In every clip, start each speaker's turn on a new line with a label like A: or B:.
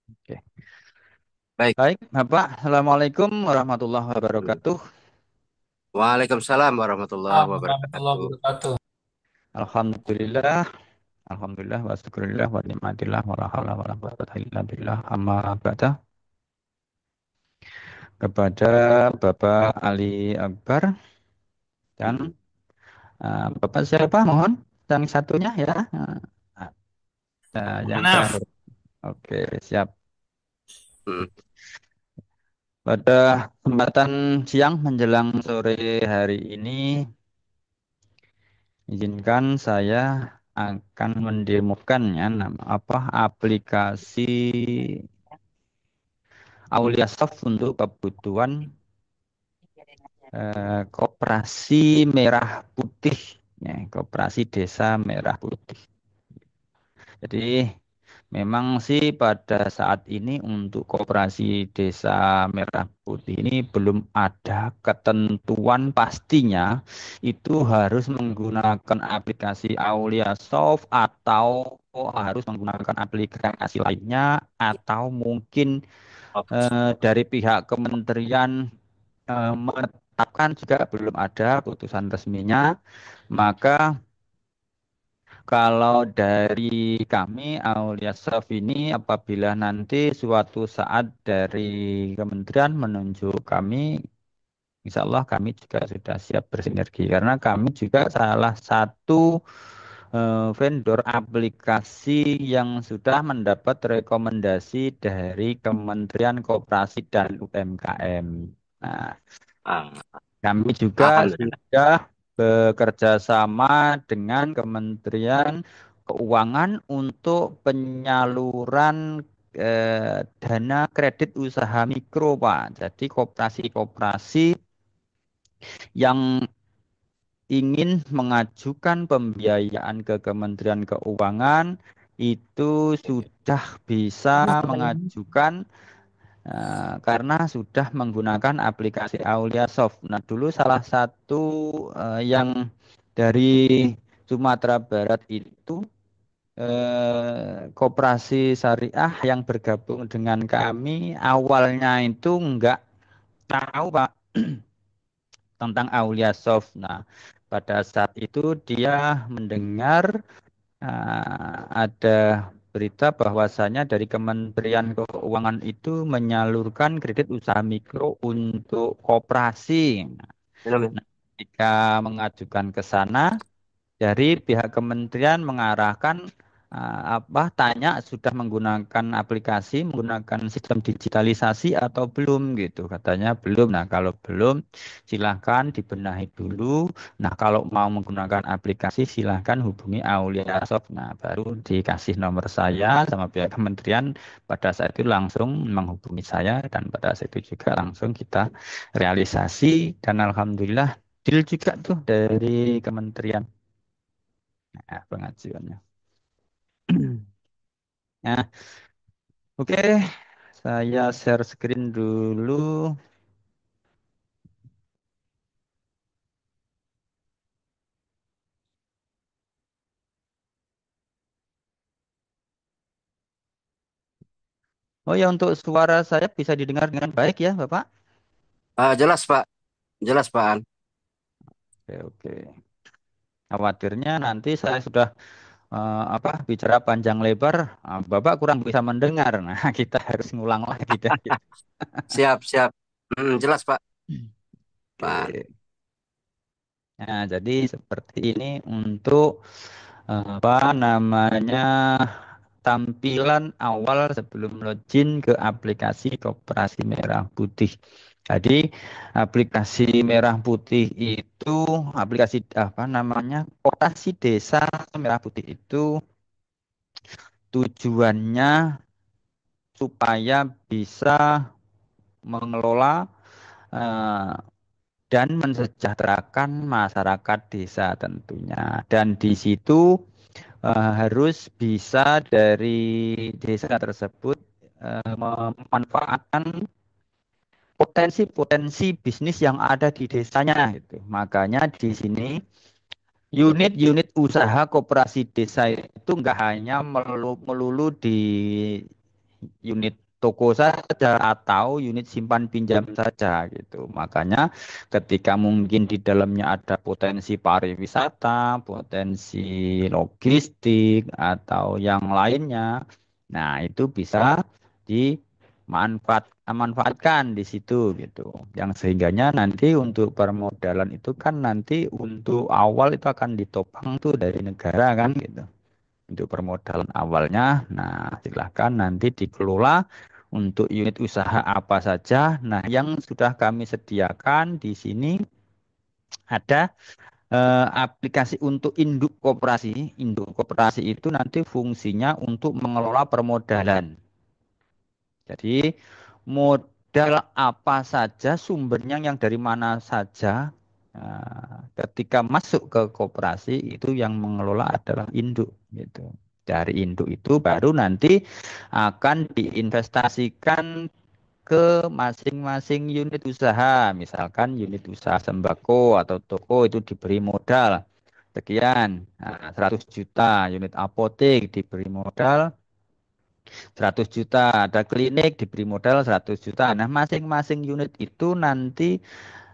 A: Oke.
B: Baik.
A: Baik, Bapak. Assalamualaikum warahmatullahi wabarakatuh.
B: Waalaikumsalam warahmatullahi
C: Warahmatullahi
B: wabarakatuh.
C: wabarakatuh.
A: Alhamdulillah, alhamdulillah wa syukurillah wa nikmatillah wa la haula wa la quwwata illa billah amma ba'da. Kepada Bapak Ali Akbar dan Bapak siapa mohon yang satunya ya. Yang saya
C: Manaf.
A: oke, siap.
B: Hmm.
A: Pada kesempatan siang menjelang sore hari ini izinkan saya akan mendemokan ya nama apa aplikasi Aulia Soft untuk kebutuhan Koperasi Merah Putih ya, Koperasi Desa Merah Putih. Jadi memang sih pada saat ini untuk Koperasi Desa Merah Putih ini belum ada ketentuan pastinya itu harus menggunakan aplikasi Aulia Soft atau harus menggunakan aplikasi lainnya atau mungkin dari pihak kementerian menetapkan juga belum ada putusan resminya. Maka kalau dari kami Aulia Soft ini apabila nanti suatu saat dari kementerian menunjuk kami, insya Allah kami juga sudah siap bersinergi karena kami juga salah satu vendor aplikasi yang sudah mendapat rekomendasi dari Kementerian Koperasi dan UMKM. Nah,
B: Ah,
A: kami juga
B: Alhamdulillah.
A: sudah bekerja sama dengan Kementerian Keuangan untuk penyaluran dana kredit usaha mikro, Pak. Jadi koperasi-koperasi yang ingin mengajukan pembiayaan ke Kementerian Keuangan itu sudah bisa mengajukan karena sudah menggunakan aplikasi Aulia Soft. Nah, dulu salah satu yang dari Sumatera Barat itu koperasi syariah yang bergabung dengan kami awalnya itu enggak tahu Pak tentang Aulia Soft. Nah, pada saat itu dia mendengar ada berita bahwasanya dari Kementerian Keuangan itu menyalurkan kredit usaha mikro untuk koperasi.
B: Minum ya.
A: Nah, jika mengajukan ke sana, dari pihak kementerian mengarahkan tanya sudah menggunakan aplikasi, menggunakan sistem digitalisasi atau belum gitu. Katanya belum. Nah, kalau belum silahkan dibenahi dulu. Nah, kalau mau menggunakan aplikasi silahkan hubungi Aulia Soft. Nah, baru dikasih nomor saya sama pihak kementerian. Pada saat itu langsung menghubungi saya dan pada saat itu juga langsung kita realisasi dan alhamdulillah deal juga tuh dari kementerian. Nah, pengajuannya. Nah, oke. Saya share screen dulu. Oh ya, untuk suara saya bisa didengar dengan baik ya, Bapak?
B: Jelas Pak, jelas Pak An.
A: Oke, oke. Khawatirnya nanti saya sudah bicara panjang lebar, Bapak kurang bisa mendengar. Nah, kita harus ngulang lagi deh. Gitu.
B: Siap, siap. Jelas Pak. Pak An.
A: Oke. Nah, jadi seperti ini untuk apa namanya tampilan awal sebelum login ke aplikasi Koperasi Merah Putih. Jadi aplikasi Merah Putih itu aplikasi apa namanya Koperasi Desa Merah Putih itu tujuannya supaya bisa mengelola eh, dan mensejahterakan masyarakat desa tentunya. Dan di situ harus bisa dari desa tersebut memanfaatkan potensi-potensi bisnis yang ada di desanya gitu. Makanya di sini Unit-unit usaha koperasi desa itu nggak hanya melulu di unit toko saja atau unit simpan pinjam saja gitu. Makanya ketika mungkin di dalamnya ada potensi pariwisata, potensi logistik atau yang lainnya, nah itu bisa dimanfaatkan di situ gitu. Yang sehingganya nanti untuk permodalan itu kan nanti untuk awal itu akan ditopang tuh dari negara kan gitu untuk permodalan awalnya. Nah, silahkan nanti dikelola untuk unit usaha apa saja. Nah, yang sudah kami sediakan di sini ada aplikasi untuk induk koperasi. Induk koperasi itu nanti fungsinya untuk mengelola permodalan. Jadi, modal apa saja, sumbernya yang dari mana saja, ketika masuk ke koperasi itu yang mengelola adalah induk gitu. Dari induk itu baru nanti akan diinvestasikan ke masing-masing unit usaha. Misalkan unit usaha sembako atau toko itu diberi modal sekian, 100 juta. Unit apotek diberi modal 100 juta. Ada klinik diberi modal 100 juta. Nah, masing-masing unit itu nanti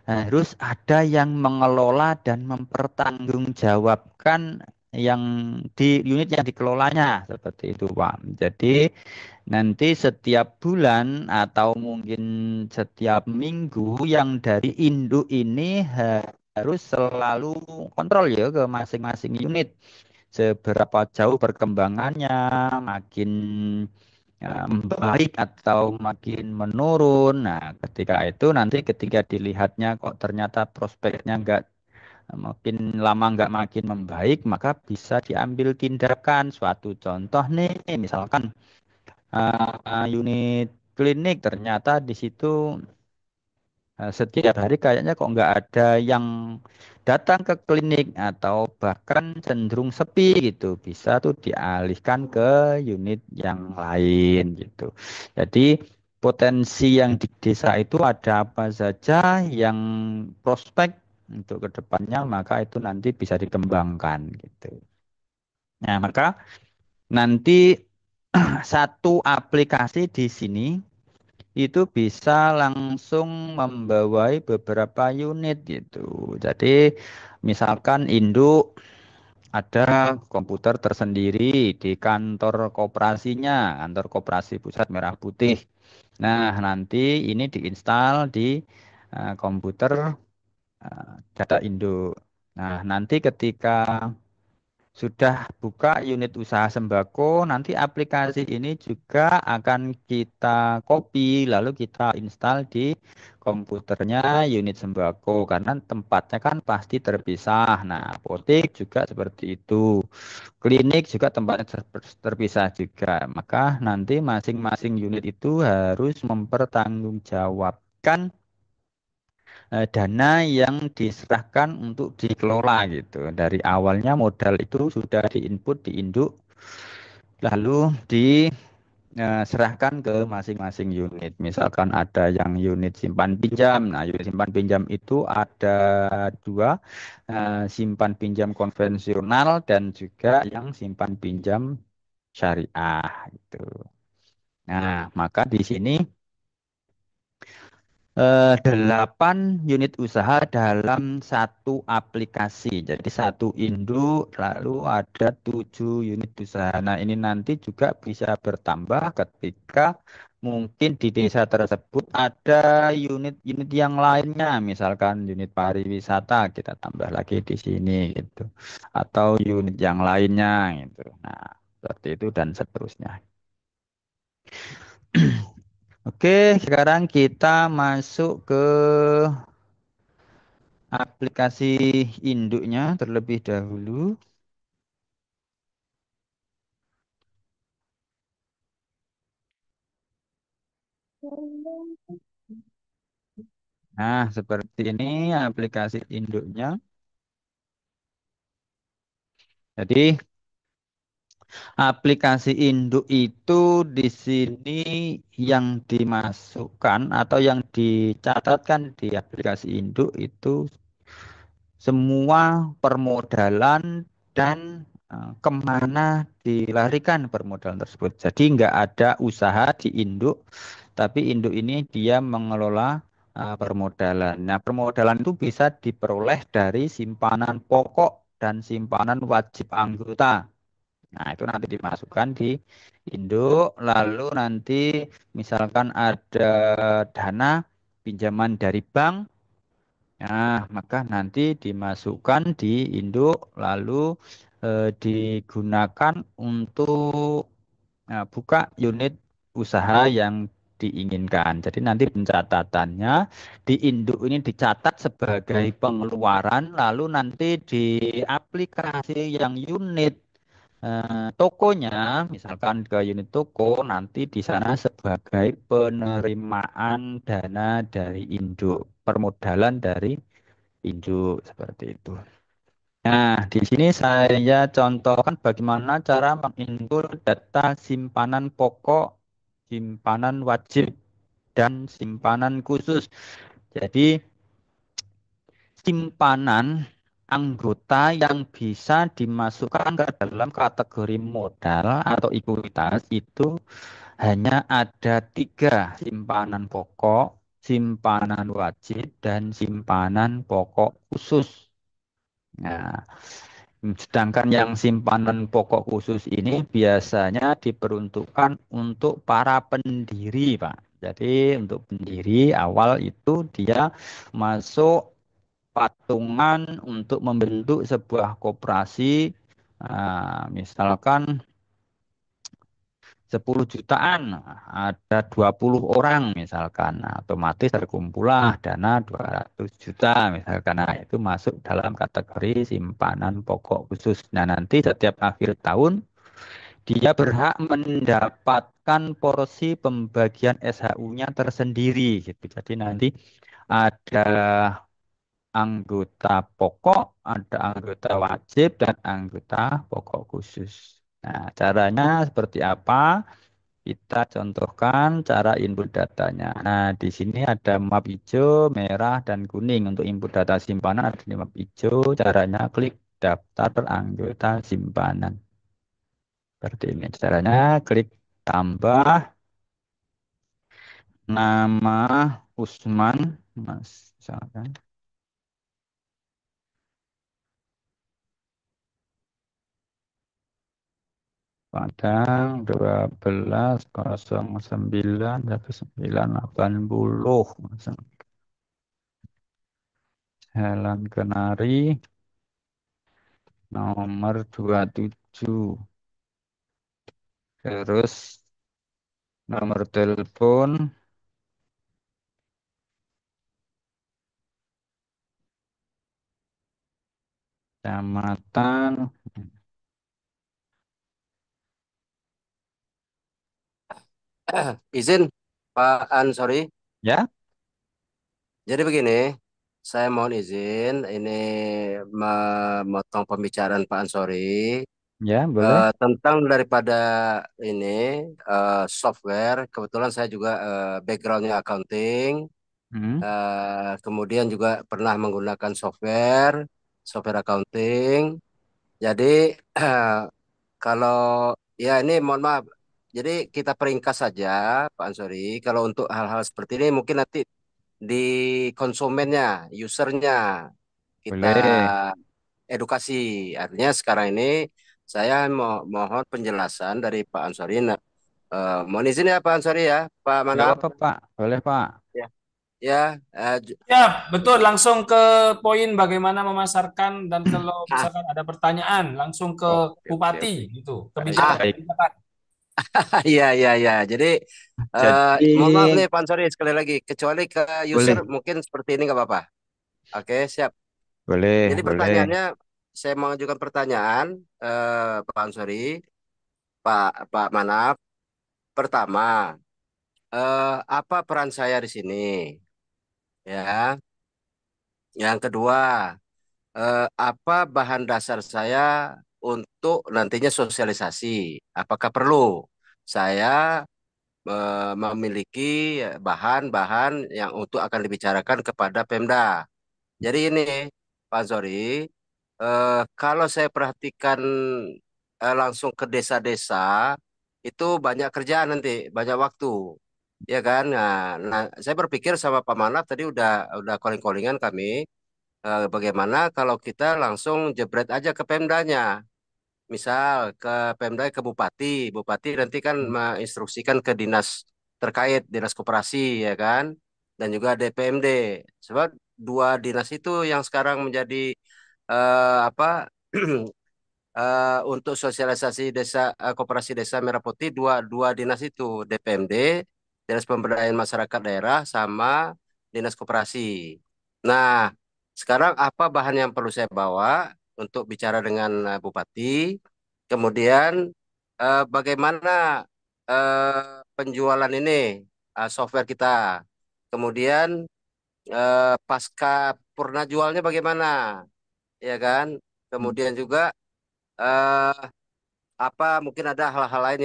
A: harus ada yang mengelola dan mempertanggungjawabkan yang di unit yang dikelolanya seperti itu, Pak. Jadi nanti setiap bulan atau mungkin setiap minggu yang dari induk ini harus selalu kontrol ya ke masing-masing unit seberapa jauh perkembangannya, makin baik atau makin menurun. Nah, ketika itu nanti ketika dilihatnya kok ternyata prospeknya nggak makin lama nggak makin membaik, maka bisa diambil tindakan. Suatu contoh nih, misalkan unit klinik ternyata di situ setiap hari kayaknya kok nggak ada yang datang ke klinik atau bahkan cenderung sepi gitu. Bisa tuh dialihkan ke unit yang lain gitu. Jadi potensi yang di desa itu ada apa saja yang prospek untuk kedepannya maka itu nanti bisa dikembangkan gitu. Nah, maka nanti satu aplikasi di sini itu bisa langsung membawai beberapa unit gitu. Jadi misalkan induk ada komputer tersendiri di kantor koperasinya, kantor koperasi pusat Merah Putih. Nah, nanti ini diinstal di komputer data induk. Nah, nanti ketika sudah buka unit usaha sembako, nanti aplikasi ini juga akan kita copy, lalu kita install di komputernya unit sembako, karena tempatnya kan pasti terpisah. Nah, apotek juga seperti itu, klinik juga tempatnya terpisah juga. Maka nanti masing-masing unit itu harus mempertanggungjawabkan dana yang diserahkan untuk dikelola gitu. Dari awalnya modal itu sudah diinput, diinduk, lalu diserahkan ke masing-masing unit. Misalkan ada yang unit simpan pinjam. Nah, unit simpan pinjam itu ada dua, simpan pinjam konvensional dan juga yang simpan pinjam syariah gitu. Nah, maka di sini 8 unit usaha dalam satu aplikasi. Jadi satu induk, lalu ada 7 unit usaha. Nah, ini nanti juga bisa bertambah ketika mungkin di desa tersebut ada unit-unit yang lainnya, misalkan unit pariwisata kita tambah lagi di sini gitu, atau unit yang lainnya gitu. Nah, seperti itu dan seterusnya. Oke, sekarang kita masuk ke aplikasi induknya terlebih dahulu. Nah, seperti ini aplikasi induknya. Jadi, aplikasi induk itu di sini yang dimasukkan atau yang dicatatkan di aplikasi induk itu semua permodalan dan kemana dilarikan permodalan tersebut. Jadi nggak ada usaha di induk, tapi induk ini dia mengelola permodalan. Nah, permodalan itu bisa diperoleh dari simpanan pokok dan simpanan wajib anggota. Nah, itu nanti dimasukkan di induk, lalu nanti misalkan ada dana pinjaman dari bank. Nah, maka nanti dimasukkan di induk lalu digunakan untuk buka unit usaha yang diinginkan. Jadi nanti pencatatannya di induk ini dicatat sebagai pengeluaran, lalu nanti di aplikasi yang unit tokonya, misalkan ke unit toko, nanti di sana sebagai penerimaan dana dari induk, permodalan dari induk seperti itu. Nah, di sini saya contohkan bagaimana cara menginput data simpanan pokok, simpanan wajib, dan simpanan khusus. Jadi, simpanan anggota yang bisa dimasukkan ke dalam kategori modal atau ekuitas itu hanya ada tiga: simpanan pokok, simpanan wajib, dan simpanan pokok khusus. Nah, sedangkan yang simpanan pokok khusus ini biasanya diperuntukkan untuk para pendiri, Pak. Jadi untuk pendiri awal itu dia masuk patungan untuk membentuk sebuah koperasi, misalkan 10 jutaan, ada 20 orang misalkan. Nah, otomatis terkumpullah dana 200 juta misalkan. Nah, itu masuk dalam kategori simpanan pokok khusus. Nah, nanti setiap akhir tahun dia berhak mendapatkan porsi pembagian SHU-nya tersendiri gitu. Jadi nanti ada anggota pokok, ada anggota wajib dan anggota pokok khusus. Nah, caranya seperti apa? Kita contohkan cara input datanya. Nah, di sini ada map hijau, merah, dan kuning. Untuk input data simpanan ada di map hijau. Caranya klik daftar anggota simpanan. Seperti ini. Caranya klik tambah nama Usman, Mas, misalkan. Padang 12 09 1980. Jalan Kenari nomor 27. Terus nomor telepon, kecamatan,
B: Izin, Pak Ansori.
A: ya,
B: Jadi begini, saya mohon izin, ini memotong pembicaraan Pak Ansori
A: ya boleh.
B: tentang daripada ini software. Kebetulan saya juga backgroundnya accounting,
A: Hmm,
B: kemudian juga pernah menggunakan software accounting. Jadi kalau ya ini mohon maaf. Jadi kita peringkas saja Pak Ansori. Kalau untuk hal-hal seperti ini mungkin nanti di konsumennya, usernya kita
A: boleh.
B: edukasi. Artinya sekarang ini saya mohon penjelasan dari Pak Ansori. Nah, mohon izin ya Pak Ansori ya, Pak
A: Nggak
B: Manap.
A: apa-apa, Pak. Boleh, Pak.
B: Ya, ya.
C: Ya, betul. Langsung ke poin bagaimana memasarkan dan kalau
B: Ah,
C: misalkan ada pertanyaan, langsung ke
B: oke oke
C: Bupati
B: oke.
C: gitu.
A: Baik,
B: Ah,
A: baik.
C: Kebijakan.
B: iya iya iya. Jadi
A: Jadi,
B: mohon maaf nih Pak Ansori sekali lagi. Kecuali ke user
A: boleh.
B: mungkin seperti ini nggak apa-apa. Oke, siap.
A: Boleh,
B: Jadi
A: boleh.
B: pertanyaannya, saya mengajukan pertanyaan, Pak Ansori, Pak Manap. Pertama, apa peran saya di sini? Ya. Yang kedua, apa bahan dasar saya untuk nantinya sosialisasi? Apakah perlu saya memiliki bahan-bahan yang untuk akan dibicarakan kepada Pemda? Jadi ini, Pak Zori, kalau saya perhatikan langsung ke desa-desa, itu banyak kerjaan nanti, banyak waktu, ya kan? Nah, saya berpikir sama Pak Manap tadi udah calling-callingan kami, bagaimana kalau kita langsung jebret aja ke Pemdanya. Misal ke Pemda, ke Bupati, Bupati nanti kan menginstruksikan ke dinas terkait, dinas koperasi ya kan, dan juga DPMD. Sebab dua dinas itu yang sekarang menjadi apa untuk sosialisasi desa, koperasi desa Merah Putih, dua dua dinas itu DPMD, Dinas Pemberdayaan Masyarakat Daerah sama Dinas Koperasi. Nah, sekarang apa bahan yang perlu saya bawa untuk bicara dengan Bupati? Kemudian bagaimana penjualan ini, software kita? Kemudian pasca purna jualnya bagaimana? Ya kan? Kemudian juga eh, apa mungkin ada hal-hal lain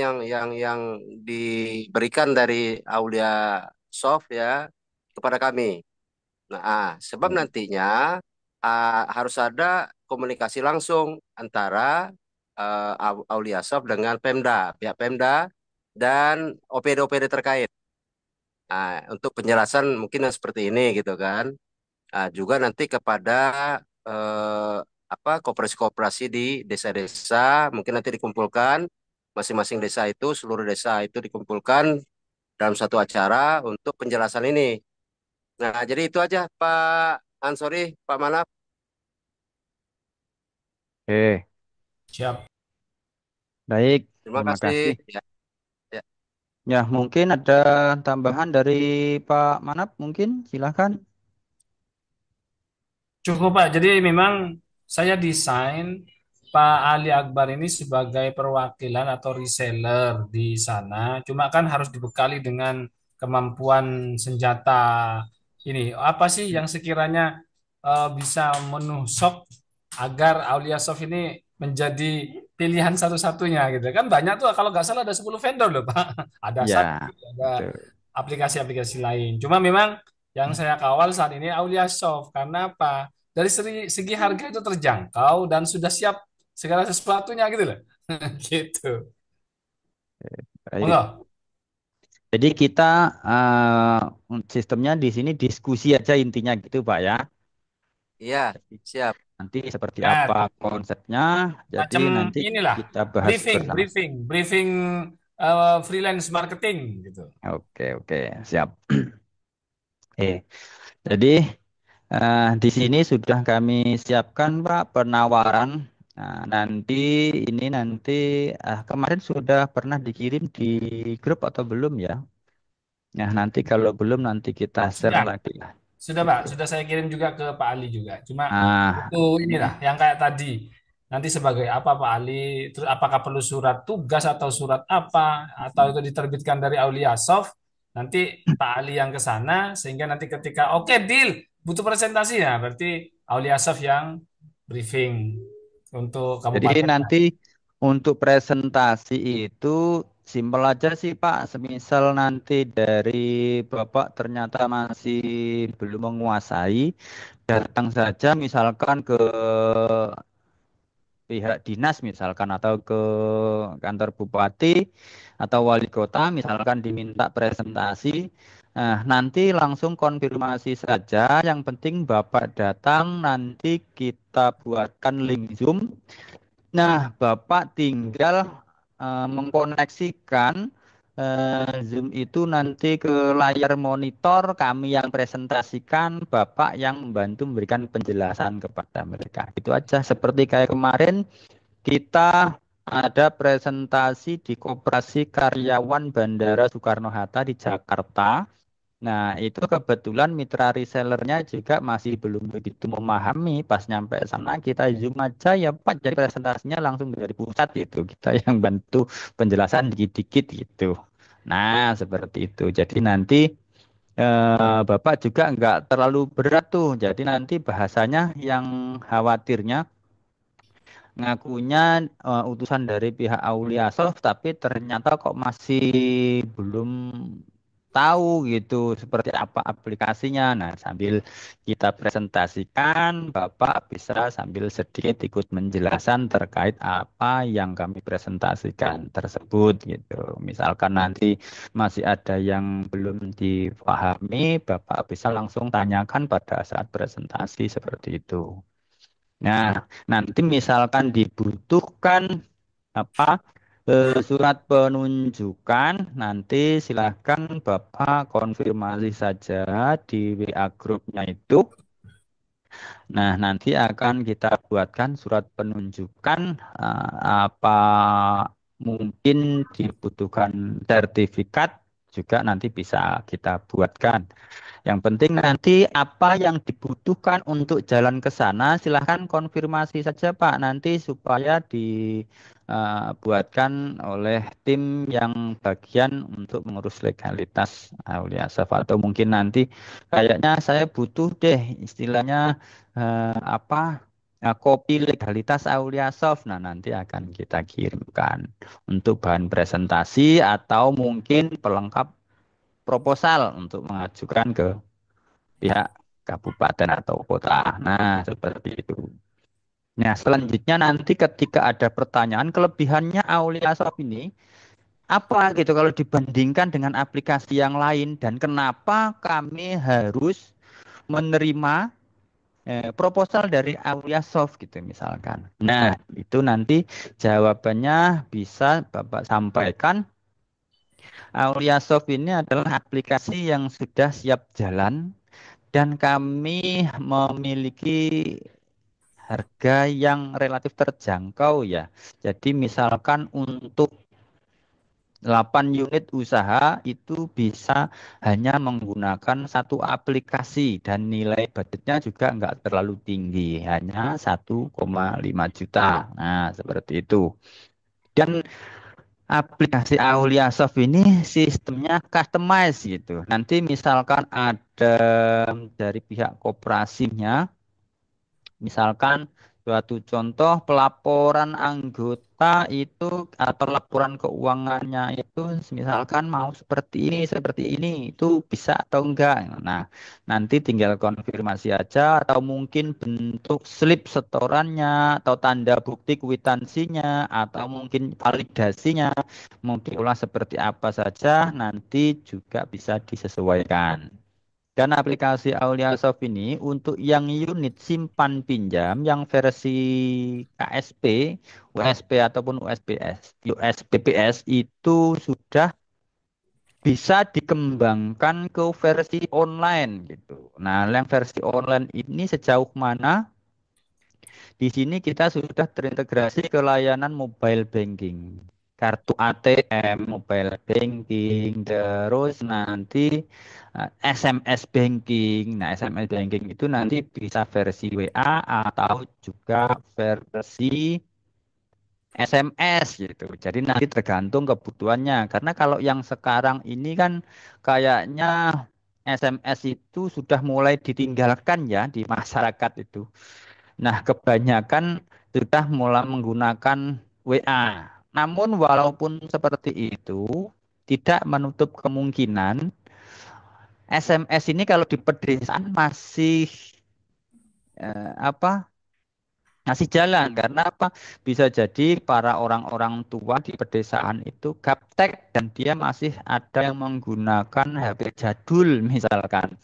B: yang diberikan dari Aulia Soft ya kepada kami. Nah, sebab nantinya harus ada komunikasi langsung antara Aulia Soft dengan Pemda, pihak Pemda dan OPD-OPD terkait. Untuk penjelasan mungkin yang seperti ini gitu kan. Juga nanti kepada eh, apa koperasi-koperasi di desa-desa mungkin nanti dikumpulkan masing-masing desa itu seluruh desa itu dikumpulkan dalam satu acara untuk penjelasan ini. Nah, jadi itu aja Pak Ansori, Pak Manap.
A: Oke,
C: Siap.
A: baik.
B: Terima
A: Terima
B: kasih.
A: kasih.
B: Ya, ya.
A: Ya, mungkin ada tambahan dari Pak Manap, mungkin silahkan.
C: Cukup Pak. Jadi memang saya desain Pak Ali Akbar ini sebagai perwakilan atau reseller di sana. Cuma kan harus dibekali dengan kemampuan senjata ini. Apa sih yang sekiranya bisa menusuk agar Aulia Soft ini menjadi pilihan satu-satunya gitu. Kan banyak tuh kalau nggak salah ada 10 vendor loh Pak. Ada
A: Ya,
C: satu, ada
A: betul.
C: aplikasi-aplikasi lain. Cuma memang yang saya kawal saat ini Aulia Soft karena apa? Dari segi harga itu terjangkau dan sudah siap segala sesuatunya gitu loh. Gitu.
A: Baik.
C: Monggo.
A: Jadi kita sistemnya di sini diskusi aja intinya gitu, Pak ya.
B: Iya,
A: Jadi
B: siap.
A: nanti seperti apa
C: Ya,
A: konsepnya, jadi
C: macam
A: nanti
C: inilah
A: kita bahas
C: briefing,
A: bersama.
C: briefing, briefing freelance marketing gitu.
A: Oke, oke, siap. Jadi di sini sudah kami siapkan Pak penawaran. Nah, nanti kemarin sudah pernah dikirim di grup atau belum ya? Nah, nanti kalau belum nanti kita share
C: Sudah.
A: lagi lah.
C: Sudah Pak,
A: Gitu.
C: sudah saya kirim juga ke Pak Ali juga. Cuma
A: Nah,
C: itu inilah
A: ini
C: yang kayak tadi. Nanti sebagai apa Pak Ali, terus apakah perlu surat tugas atau surat apa, atau itu diterbitkan dari Aulia Soft, nanti Pak Ali yang ke sana, sehingga nanti ketika oke deal, butuh presentasi ya, berarti Aulia Soft yang briefing untuk
A: jadi
C: kabupaten.
A: nanti untuk presentasi itu simpel aja sih Pak. Semisal nanti dari Bapak ternyata masih belum menguasai, datang saja misalkan ke pihak dinas misalkan atau ke kantor bupati atau wali kota misalkan diminta presentasi. Nah, nanti langsung konfirmasi saja. Yang penting Bapak datang, nanti kita buatkan link Zoom. Nah, Bapak tinggal mengkoneksikan Zoom itu nanti ke layar monitor, kami yang presentasikan, Bapak yang membantu memberikan penjelasan kepada mereka. Itu aja. Seperti kayak kemarin kita ada presentasi di Koperasi Karyawan Bandara Soekarno-Hatta di Jakarta. Nah, itu kebetulan mitra resellernya juga masih belum begitu memahami. Pas nyampe sana kita zoom aja ya Pak. Jadi presentasinya langsung dari pusat itu. Kita yang bantu penjelasan dikit-dikit gitu. Nah, seperti itu. Jadi nanti Bapak juga nggak terlalu berat tuh. Jadi nanti bahasanya yang khawatirnya ngakunya utusan dari pihak Aulia Soft, tapi ternyata kok masih belum tahu gitu seperti apa aplikasinya. Nah, sambil kita presentasikan, Bapak bisa sambil sedikit ikut menjelaskan terkait apa yang kami presentasikan tersebut gitu. Misalkan nanti masih ada yang belum dipahami, Bapak bisa langsung tanyakan pada saat presentasi seperti itu. Nah, nanti misalkan dibutuhkan apa surat penunjukan, nanti silahkan Bapak konfirmasi saja di WA grupnya itu. Nah, nanti akan kita buatkan surat penunjukan apa mungkin dibutuhkan sertifikat juga nanti bisa kita buatkan. Yang penting nanti apa yang dibutuhkan untuk jalan ke sana, silahkan konfirmasi saja Pak nanti supaya dibuatkan oleh tim yang bagian untuk mengurus legalitas Aulia Saf atau mungkin nanti kayaknya saya butuh deh istilahnya apa kopi legalitas Aulia Soft. Nah nanti akan kita kirimkan untuk bahan presentasi atau mungkin pelengkap proposal untuk mengajukan ke pihak kabupaten atau kota. Nah, seperti itu. Nah, selanjutnya nanti ketika ada pertanyaan, kelebihannya Aulia Shop ini apa gitu kalau dibandingkan dengan aplikasi yang lain dan kenapa kami harus menerima proposal dari Aulia Soft gitu misalkan. Nah, itu nanti jawabannya bisa Bapak sampaikan. Aulia Soft ini adalah aplikasi yang sudah siap jalan dan kami memiliki harga yang relatif terjangkau ya. Jadi misalkan untuk 8 unit usaha itu bisa hanya menggunakan satu aplikasi dan nilai budgetnya juga nggak terlalu tinggi, hanya 1,5 juta. Nah, seperti itu. Dan aplikasi Aulia Soft ini sistemnya customize gitu. Nanti misalkan ada dari pihak koperasinya, misalkan suatu contoh pelaporan anggota itu atau laporan keuangannya itu misalkan mau seperti ini itu bisa atau enggak. Nah, nanti tinggal konfirmasi aja atau mungkin bentuk slip setorannya atau tanda bukti kwitansinya atau mungkin validasinya mau diolah seperti apa saja nanti juga bisa disesuaikan. Dan aplikasi Auliasoft ini untuk yang unit simpan pinjam yang versi KSP, USP ataupun USPS, USPPS itu sudah bisa dikembangkan ke versi online gitu. Nah, yang versi online ini sejauh mana? Di sini kita sudah terintegrasi ke layanan mobile banking. Kartu ATM, mobile banking, terus nanti SMS banking. Nah, SMS banking itu nanti bisa versi WA atau juga versi SMS gitu. Jadi nanti tergantung kebutuhannya. Karena kalau yang sekarang ini kan kayaknya SMS itu sudah mulai ditinggalkan ya di masyarakat itu. Nah, kebanyakan sudah mulai menggunakan WA. Namun walaupun seperti itu, tidak menutup kemungkinan SMS ini kalau di pedesaan masih apa? Masih jalan karena apa? Bisa jadi para orang-orang tua di pedesaan itu gaptek dan dia masih ada yang menggunakan HP jadul misalkan.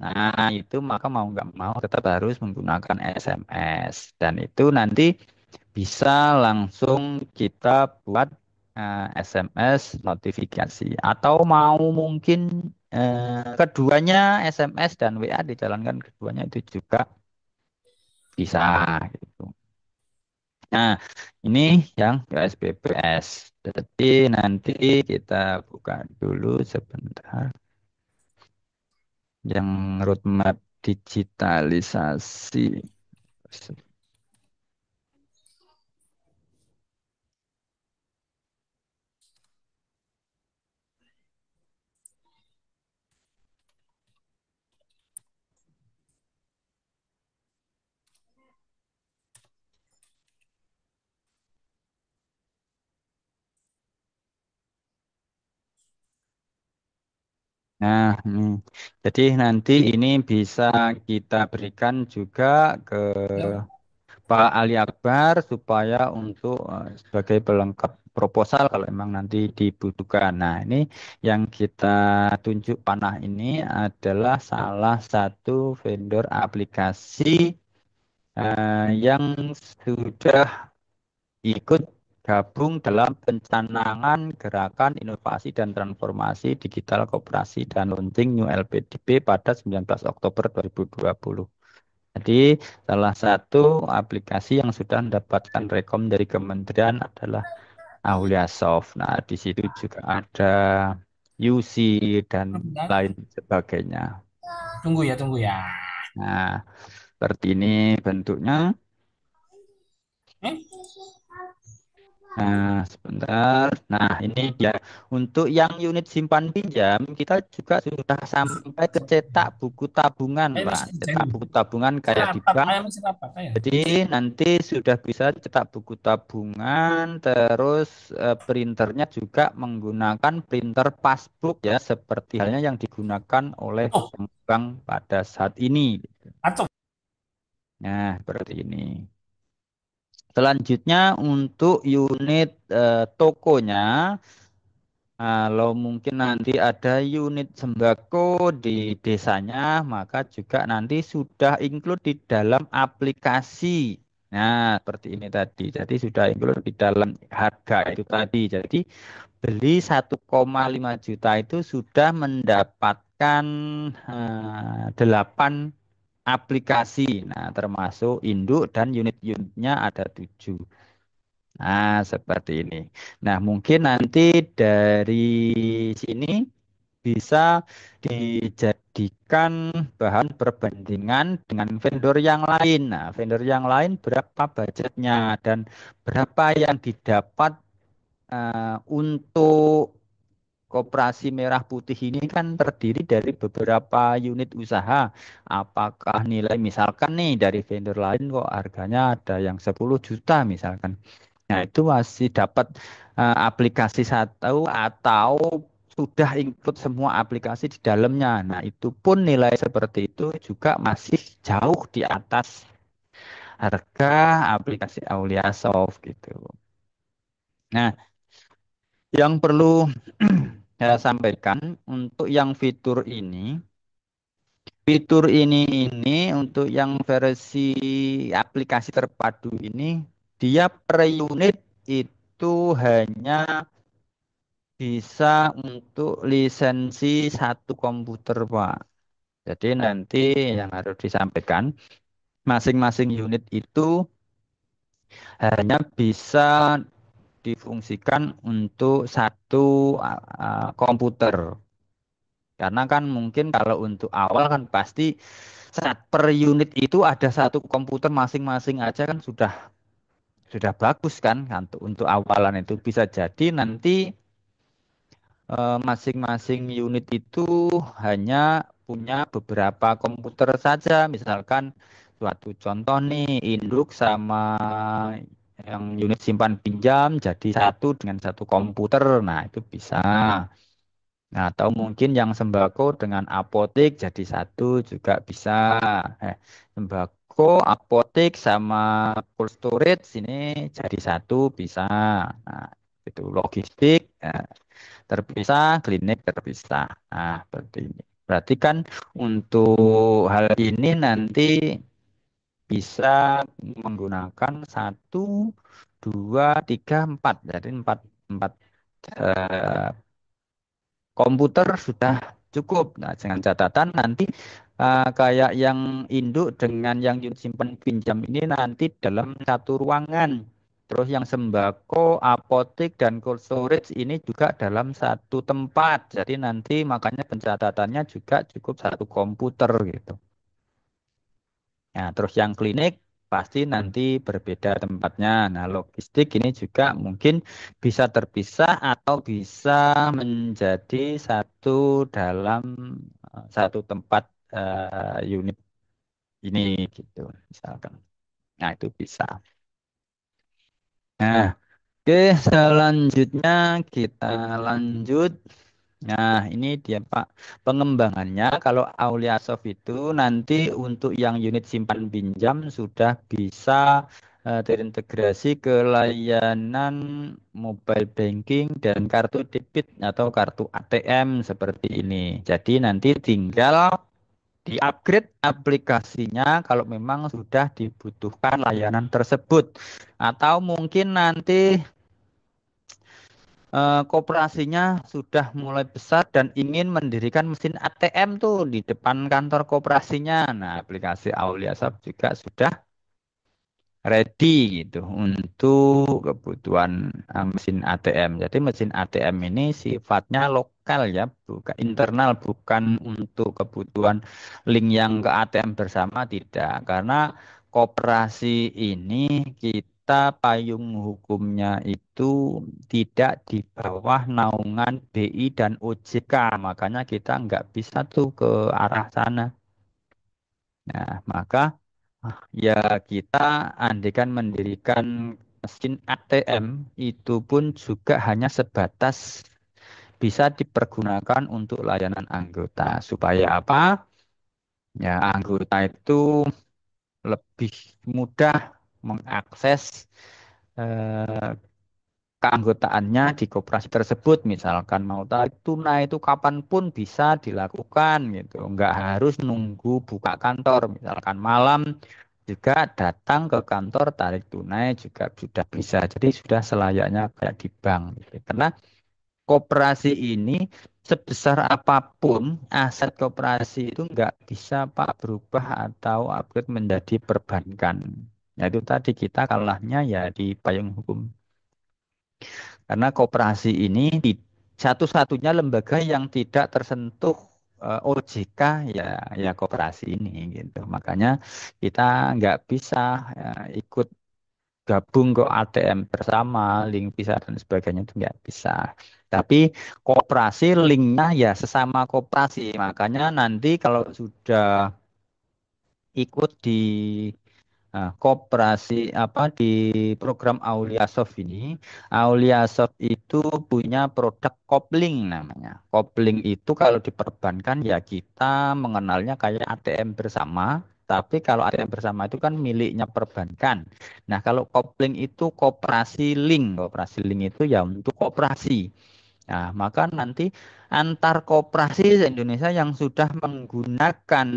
A: Nah, itu maka mau nggak mau tetap harus menggunakan SMS dan itu nanti bisa langsung kita buat SMS notifikasi atau mau mungkin keduanya SMS dan WA dijalankan keduanya itu juga bisa gitu. Nah, ini yang PSBBS. Jadi nanti kita buka dulu sebentar yang roadmap digitalisasi. Nah, jadi nanti ini bisa kita berikan juga ke
C: Ya.
A: Pak Ali Akbar supaya untuk sebagai pelengkap proposal kalau memang nanti dibutuhkan. Nah, ini yang kita tunjuk panah ini adalah salah satu vendor aplikasi yang sudah ikut gabung dalam pencanangan gerakan inovasi dan transformasi digital koperasi dan launching New LPDP pada 19 Oktober 2020. Jadi salah satu aplikasi yang sudah mendapatkan rekom dari kementerian adalah Aulia Soft. Nah, di situ juga ada UC dan
C: Bentar.
A: lain sebagainya.
C: Tunggu ya.
A: Nah, seperti ini bentuknya.
C: Eh?
A: Nah, sebentar. Nah, ini dia. Untuk yang unit simpan pinjam, kita juga sudah sampai ke cetak buku tabungan,
C: Ayo
A: Pak.
C: masih
A: Cetak
C: kerjain.
A: buku tabungan kayak di
C: Rapat,
A: bank.
C: ayo masih rapat, ayo.
A: Jadi nanti sudah bisa cetak buku tabungan, terus printernya juga menggunakan printer passbook ya, seperti halnya yang digunakan oleh
C: Oh,
A: bank pada saat ini.
C: atau
A: Nah, seperti ini. Selanjutnya untuk unit tokonya, kalau mungkin nanti ada unit sembako di desanya, maka juga nanti sudah include di dalam aplikasi. Nah, seperti ini tadi. Jadi sudah include di dalam harga itu tadi. Jadi beli 1,5 juta itu sudah mendapatkan 8 aplikasi. Nah, termasuk induk dan unit-unitnya ada 7. Nah, seperti ini. Nah, mungkin nanti dari sini bisa dijadikan bahan perbandingan dengan vendor yang lain. Nah, vendor yang lain berapa budgetnya dan berapa yang didapat untuk Koperasi Merah Putih ini kan terdiri dari beberapa unit usaha. Apakah nilai misalkan nih dari vendor lain kok harganya ada yang 10 juta misalkan. Nah, itu masih dapat aplikasi satu atau sudah include semua aplikasi di dalamnya. Nah, itu pun nilai seperti itu juga masih jauh di atas harga aplikasi Aulia Soft gitu. Nah, yang perlu saya sampaikan untuk yang fitur ini untuk yang versi aplikasi terpadu ini dia per unit itu hanya bisa untuk lisensi satu komputer, Pak. Jadi nanti yang harus disampaikan, masing-masing unit itu hanya bisa difungsikan untuk satu komputer. Karena kan mungkin kalau untuk awal kan pasti saat per unit itu ada satu komputer masing-masing aja kan sudah bagus kan. Untuk awalan itu bisa jadi nanti masing-masing unit itu hanya punya beberapa komputer saja. Misalkan suatu contoh nih, induk sama yang unit simpan pinjam jadi satu dengan satu komputer. Nah, itu bisa. Nah, atau mungkin yang sembako dengan apotek jadi satu juga bisa. Sembako, apotek sama cold storage ini jadi satu bisa. Nah, itu logistik. Terpisah, klinik terpisah. Nah, seperti ini. Berarti kan untuk hal ini nanti bisa menggunakan satu, dua, tiga, empat. Jadi empat, empat eh, komputer sudah cukup. Nah, dengan catatan nanti kayak yang induk dengan yang unit simpan pinjam ini nanti dalam satu ruangan. Terus yang sembako, apotek, dan cold storage ini juga dalam satu tempat. Jadi nanti makanya pencatatannya juga cukup satu komputer gitu. Nah, terus yang klinik pasti nanti berbeda tempatnya. Nah, logistik ini juga mungkin bisa terpisah atau bisa menjadi satu dalam satu tempat unit ini gitu, misalkan. Nah, itu bisa. Nah, oke, selanjutnya kita lanjut. Nah, ini dia Pak. Pengembangannya kalau Aulia Soft itu nanti untuk yang unit simpan pinjam sudah bisa terintegrasi ke layanan mobile banking dan kartu debit atau kartu ATM seperti ini. Jadi nanti tinggal di-upgrade aplikasinya kalau memang sudah dibutuhkan layanan tersebut. Atau mungkin nanti koperasinya sudah mulai besar dan ingin mendirikan mesin ATM tuh di depan kantor koperasinya. Nah, aplikasi Aulia Shop juga sudah ready gitu untuk kebutuhan mesin ATM. Jadi mesin ATM ini sifatnya lokal ya, bukan internal, bukan untuk kebutuhan link yang ke ATM bersama tidak. Karena koperasi ini kita payung hukumnya itu tidak di bawah naungan BI dan OJK, makanya kita nggak bisa tuh ke arah sana. Nah, maka ya kita andaikan mendirikan mesin ATM itu pun juga hanya sebatas bisa dipergunakan untuk layanan anggota. Supaya apa? Ya anggota itu lebih mudah mengakses eh, keanggotaannya di koperasi tersebut. Misalkan mau tarik tunai itu kapanpun bisa dilakukan gitu. Nggak harus nunggu buka kantor. Misalkan malam juga datang ke kantor tarik tunai juga sudah bisa. Jadi sudah selayaknya kayak di bank. Gitu. Karena koperasi ini sebesar apapun aset koperasi itu nggak bisa Pak berubah atau upgrade menjadi perbankan. Nah, itu tadi kita kalahnya ya di payung hukum. Karena koperasi ini satu-satunya lembaga yang tidak tersentuh OJK ya koperasi ini gitu. Makanya kita nggak bisa ikut gabung ke ATM bersama, link visa dan sebagainya itu nggak bisa. Tapi koperasi linknya ya sesama koperasi. Makanya nanti kalau sudah ikut di koperasi apa di program Aulia Soft ini, Aulia Soft itu punya produk kopling namanya. Kopling itu kalau diperbankan ya kita mengenalnya kayak ATM bersama, tapi kalau ATM bersama itu kan miliknya perbankan. Nah, kalau kopling itu koperasi link. Koperasi link itu ya untuk koperasi. Nah, maka nanti antar koperasi Indonesia yang sudah menggunakan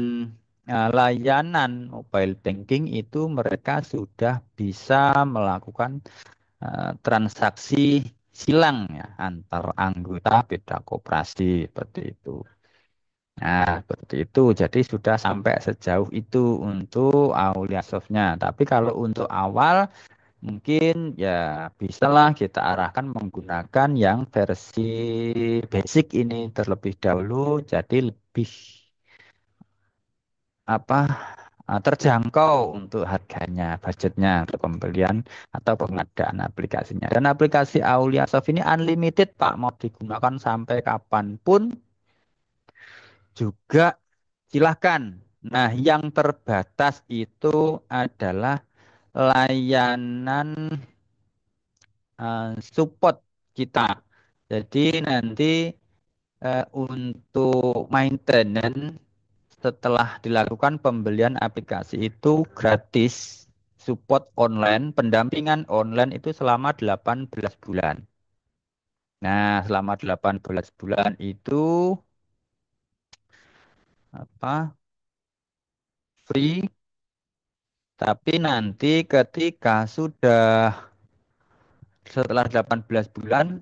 A: layanan mobile banking itu mereka sudah bisa melakukan transaksi silang ya antar anggota beda koperasi seperti itu. Nah, seperti itu. Jadi sudah sampai sejauh itu untuk Aulia Soft-nya. Tapi kalau untuk awal mungkin ya bisalah kita arahkan menggunakan yang versi basic ini terlebih dahulu, jadi lebih apa terjangkau untuk harganya, budgetnya untuk pembelian atau pengadaan aplikasinya. Dan aplikasi Aulia Soft ini unlimited Pak, mau digunakan sampai kapanpun juga silahkan. Nah, yang terbatas itu adalah layanan support kita. Jadi nanti untuk maintenance setelah dilakukan pembelian aplikasi itu gratis support online, pendampingan online itu selama 18 bulan. Nah, selama 18 bulan itu apa? Free, tapi nanti ketika sudah setelah 18 bulan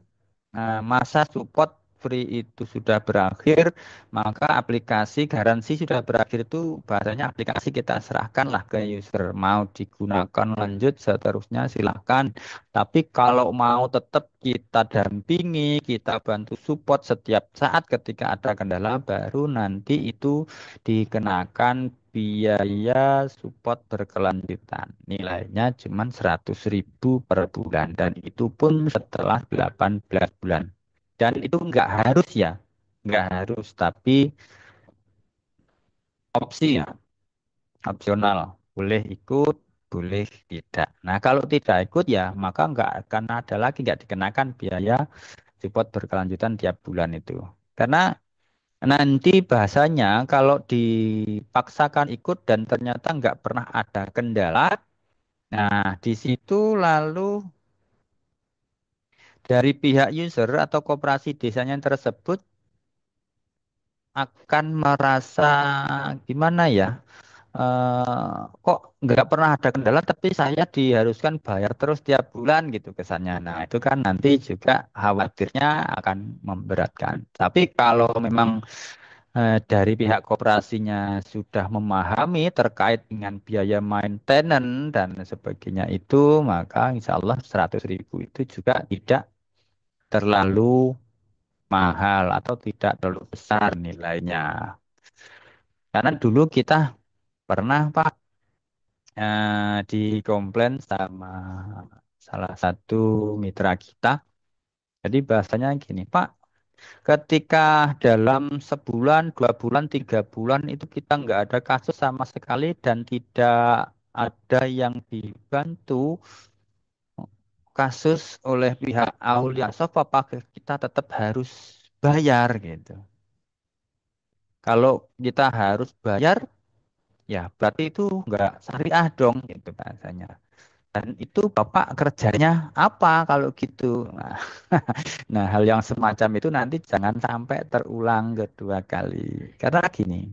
A: masa support free itu sudah berakhir, maka aplikasi garansi sudah berakhir itu bahasanya aplikasi kita serahkanlah ke user. Mau digunakan lanjut seterusnya silahkan. Tapi kalau mau tetap kita dampingi, kita bantu support setiap saat ketika ada kendala baru nanti itu dikenakan biaya support berkelanjutan. Nilainya cuma 100.000 per bulan dan itu pun setelah 18 bulan. Dan itu nggak harus ya, nggak harus, tapi opsi ya, opsional. Boleh ikut, boleh tidak. Nah, kalau tidak ikut ya, maka nggak akan ada lagi, nggak dikenakan biaya support berkelanjutan tiap bulan itu. Karena nanti bahasanya kalau dipaksakan ikut dan ternyata nggak pernah ada kendala, nah di situ lalu dari pihak user atau koperasi desanya tersebut akan merasa gimana ya? Kok nggak pernah ada kendala tapi saya diharuskan bayar terus tiap bulan gitu kesannya. Nah itu kan nanti juga khawatirnya akan memberatkan. Tapi kalau memang dari pihak koperasinya sudah memahami terkait dengan biaya maintenance dan sebagainya itu, maka insya Allah 100.000 itu juga tidak terlalu mahal atau tidak terlalu besar nilainya. Karena dulu kita pernah Pak dikomplain sama salah satu mitra kita. Jadi bahasanya gini, Pak, ketika dalam sebulan, 2 bulan, 3 bulan itu kita nggak ada kasus sama sekali dan tidak ada yang dibantu kasus oleh pihak Aulia Sof, apakah kita tetap harus bayar gitu. Kalau kita harus bayar, ya berarti itu nggak syariah dong gitu bahasanya. Dan itu Bapak kerjanya apa kalau gitu? Nah, nah, hal yang semacam itu nanti jangan sampai terulang kedua kali. Karena gini,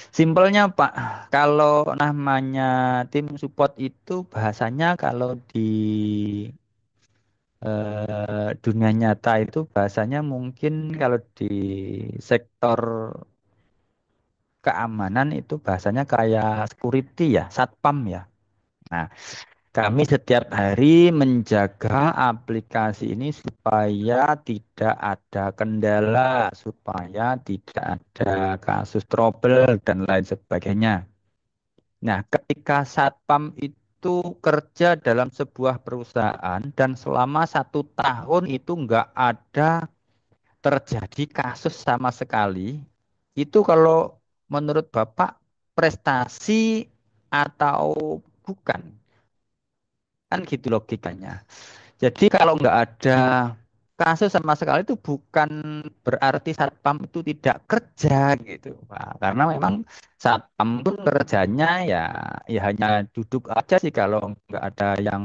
A: simpelnya Pak, kalau namanya tim support itu bahasanya kalau di dunia nyata itu bahasanya mungkin kalau di sektor keamanan itu bahasanya kayak security ya, satpam ya. Nah, kami setiap hari menjaga aplikasi ini supaya tidak ada kendala, supaya tidak ada kasus trouble dan lain sebagainya. Nah, ketika satpam itu kerja dalam sebuah perusahaan dan selama 1 tahun itu nggak ada terjadi kasus sama sekali, itu kalau menurut Bapak prestasi atau bukan? Kan gitu logikanya. Jadi kalau nggak ada kasus sama sekali itu bukan berarti satpam itu tidak kerja gitu, Pak. Karena memang satpam pun kerjanya ya hanya duduk aja sih kalau nggak ada yang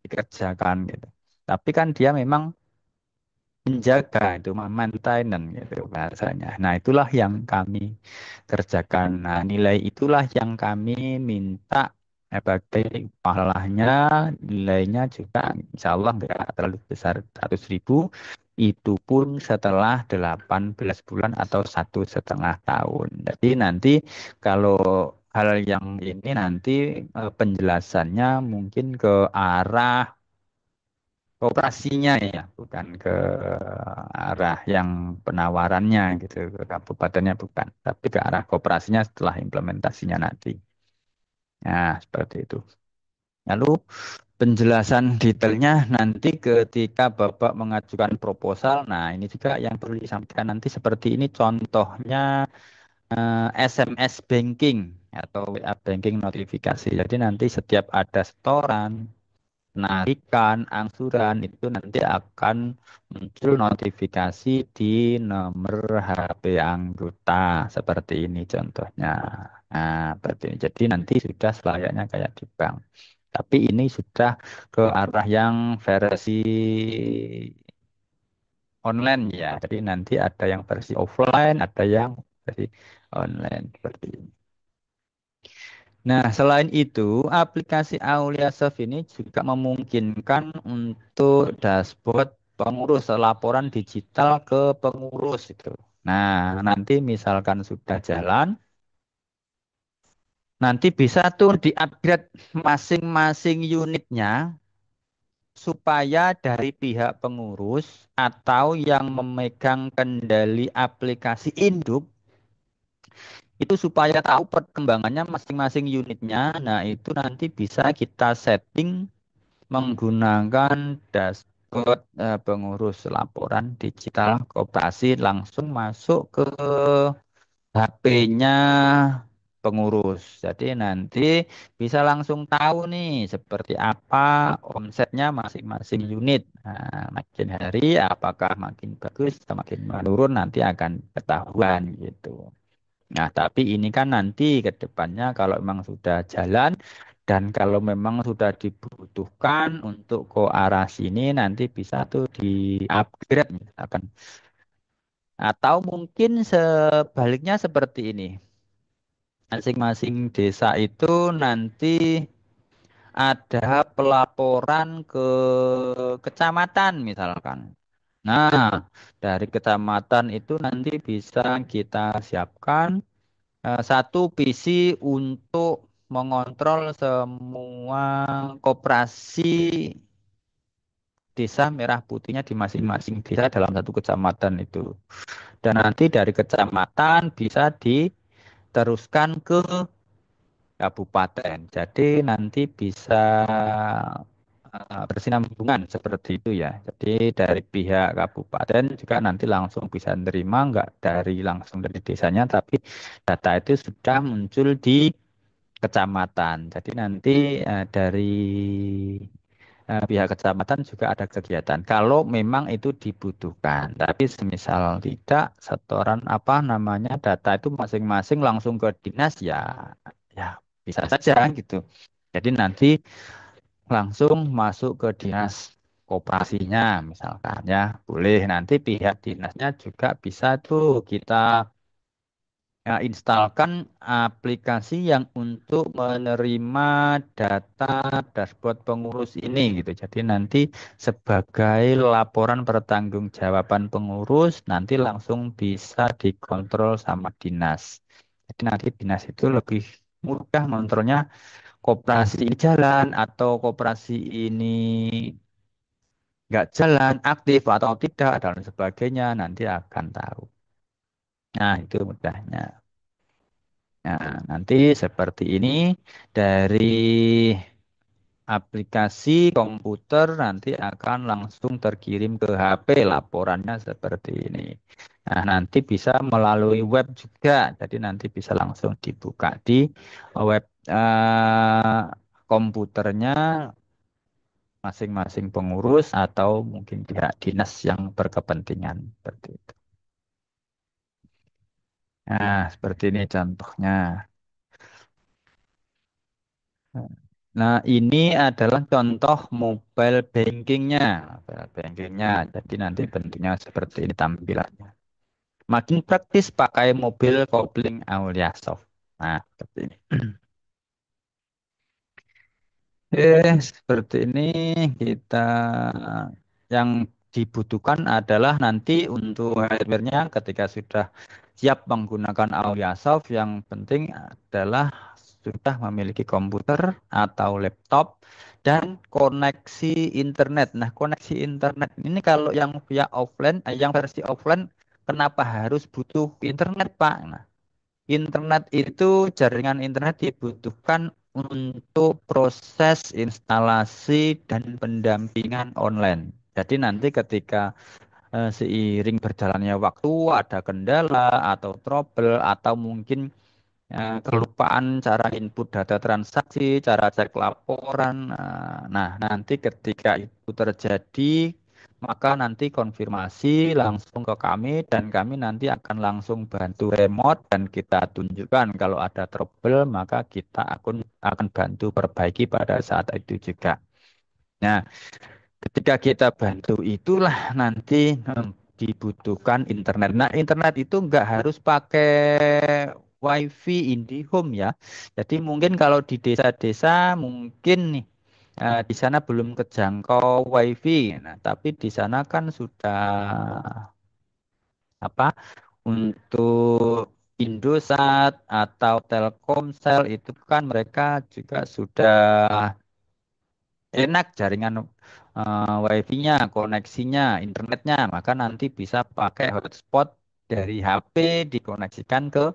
A: dikerjakan gitu. Tapi kan dia memang menjaga itu maintenance gitu bahasanya. Nah, itulah yang kami kerjakan. Nah, nilai itulah yang kami minta sebagai pahalanya, nilainya juga insya Allah nggak terlalu besar 100.000. Itu pun setelah 18 bulan atau 1,5 tahun. Jadi nanti kalau hal yang ini nanti penjelasannya mungkin ke arah operasinya ya, bukan ke arah yang penawarannya gitu, ke kabupatennya bukan, tapi ke arah kooperasinya setelah implementasinya nanti. Nah, seperti itu. Lalu penjelasan detailnya nanti ketika Bapak mengajukan proposal, nah ini juga yang perlu disampaikan nanti seperti ini contohnya SMS banking atau WA banking notifikasi. Jadi nanti setiap ada setoran, penarikan, angsuran itu nanti akan muncul notifikasi di nomor HP anggota seperti ini contohnya. Nah, seperti ini. Jadi nanti sudah selayaknya kayak di bank. Tapi ini sudah ke arah yang versi online ya. Jadi nanti ada yang versi offline, ada yang versi online seperti ini. Nah, selain itu, aplikasi Aulia Serve ini juga memungkinkan untuk dashboard pengurus laporan digital ke pengurus itu. Nah, nanti misalkan sudah jalan, nanti bisa tuh di-upgrade masing-masing unitnya supaya dari pihak pengurus atau yang memegang kendali aplikasi induk itu supaya tahu perkembangannya masing-masing unitnya. Nah, itu nanti bisa kita setting menggunakan dashboard pengurus laporan digital koperasi langsung masuk ke HP-nya pengurus. Jadi nanti bisa langsung tahu nih seperti apa omsetnya masing-masing unit. Nah, makin hari apakah makin bagus atau makin menurun nanti akan ketahuan gitu. Nah, tapi ini kan nanti ke depannya kalau memang sudah jalan dan kalau memang sudah dibutuhkan untuk ke arah sini nanti bisa tuh di-upgrade misalkan. Atau mungkin sebaliknya seperti ini. Masing-masing desa itu nanti ada pelaporan ke kecamatan misalkan. Nah, dari kecamatan itu nanti bisa kita siapkan satu PC untuk mengontrol semua koperasi desa merah putihnya di masing-masing desa dalam satu kecamatan itu. Dan nanti dari kecamatan bisa diteruskan ke kabupaten. Jadi nanti bisa bersinambungan seperti itu ya. Jadi dari pihak kabupaten juga nanti langsung bisa nerima, nggak dari langsung dari desanya, tapi data itu sudah muncul di kecamatan. Jadi nanti dari pihak kecamatan juga ada kegiatan. Kalau memang itu dibutuhkan, tapi semisal tidak, setoran apa namanya data itu masing-masing langsung ke dinas ya, ya bisa saja gitu. Jadi nanti langsung masuk ke dinas koperasinya misalkan ya, boleh nanti pihak dinasnya juga bisa tuh kita instalkan aplikasi yang untuk menerima data dashboard pengurus ini gitu. Jadi nanti sebagai laporan pertanggungjawaban pengurus nanti langsung bisa dikontrol sama dinas. Jadi nanti dinas itu lebih mudah mengontrolnya koperasi ini jalan atau koperasi ini nggak jalan, aktif atau tidak dan sebagainya nanti akan tahu. Nah, itu mudahnya. Nah, nanti seperti ini dari aplikasi komputer nanti akan langsung terkirim ke HP laporannya seperti ini. Nah, nanti bisa melalui web juga. Jadi nanti bisa langsung dibuka di web komputernya masing-masing pengurus atau mungkin pihak dinas yang berkepentingan seperti itu. Nah, seperti ini contohnya. Nah, ini adalah contoh mobile bankingnya. Mobile bankingnya. Jadi nanti bentuknya seperti ini tampilannya. Makin praktis pakai mobil kopling Aulia Soft. Nah, seperti ini. Seperti ini kita yang dibutuhkan adalah nanti untuk hardware-nya ketika sudah siap menggunakan AuliaSoft yang penting adalah sudah memiliki komputer atau laptop dan koneksi internet. Nah, koneksi internet ini kalau yang via offline, yang versi offline kenapa harus butuh internet, Pak? Nah, internet itu jaringan internet dibutuhkan untuk proses instalasi dan pendampingan online. Jadi nanti ketika seiring berjalannya waktu ada kendala atau trouble atau mungkin kelupaan cara input data transaksi, cara cek laporan. Nah, nanti ketika itu terjadi, maka nanti konfirmasi langsung ke kami dan kami nanti akan langsung bantu remote dan kita tunjukkan kalau ada trouble, maka kita akan bantu perbaiki pada saat itu juga. Nah, ketika kita bantu itulah nanti dibutuhkan internet. Nah, internet itu nggak harus pakai WiFi IndiHome ya. Jadi mungkin kalau di desa-desa mungkin nih di sana belum kejangkau WiFi. Nah, tapi di sana kan sudah apa untuk Indosat atau Telkomsel itu kan mereka juga sudah enak jaringan wifi-nya, koneksinya, internetnya, maka nanti bisa pakai hotspot dari HP dikoneksikan ke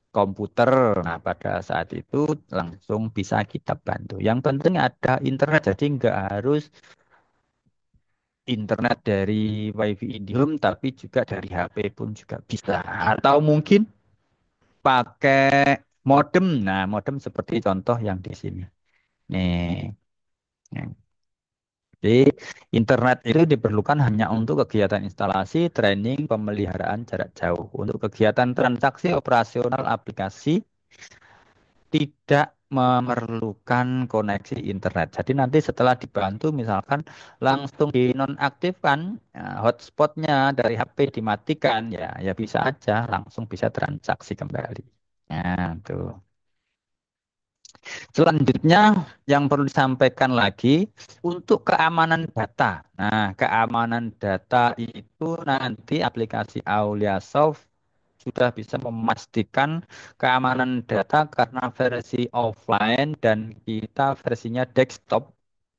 A: komputer. Nah, pada saat itu langsung bisa kita bantu. Yang penting ada internet, jadi nggak harus internet dari wifi IndiHome, tapi juga dari HP pun juga bisa. Atau mungkin pakai Modem, nah modem seperti contoh yang di sini. Nih, nih. Jadi internet itu diperlukan hanya untuk kegiatan instalasi, training, pemeliharaan jarak jauh. Untuk kegiatan transaksi operasional aplikasi tidak memerlukan koneksi internet. Jadi nanti setelah dibantu misalkan langsung dinonaktifkan hotspotnya dari HP dimatikan ya bisa aja langsung bisa transaksi kembali. Nah, tuh. Selanjutnya yang perlu disampaikan lagi untuk keamanan data. Nah, keamanan data itu nanti aplikasi Aulia Soft sudah bisa memastikan keamanan data karena versi offline dan kita versinya desktop.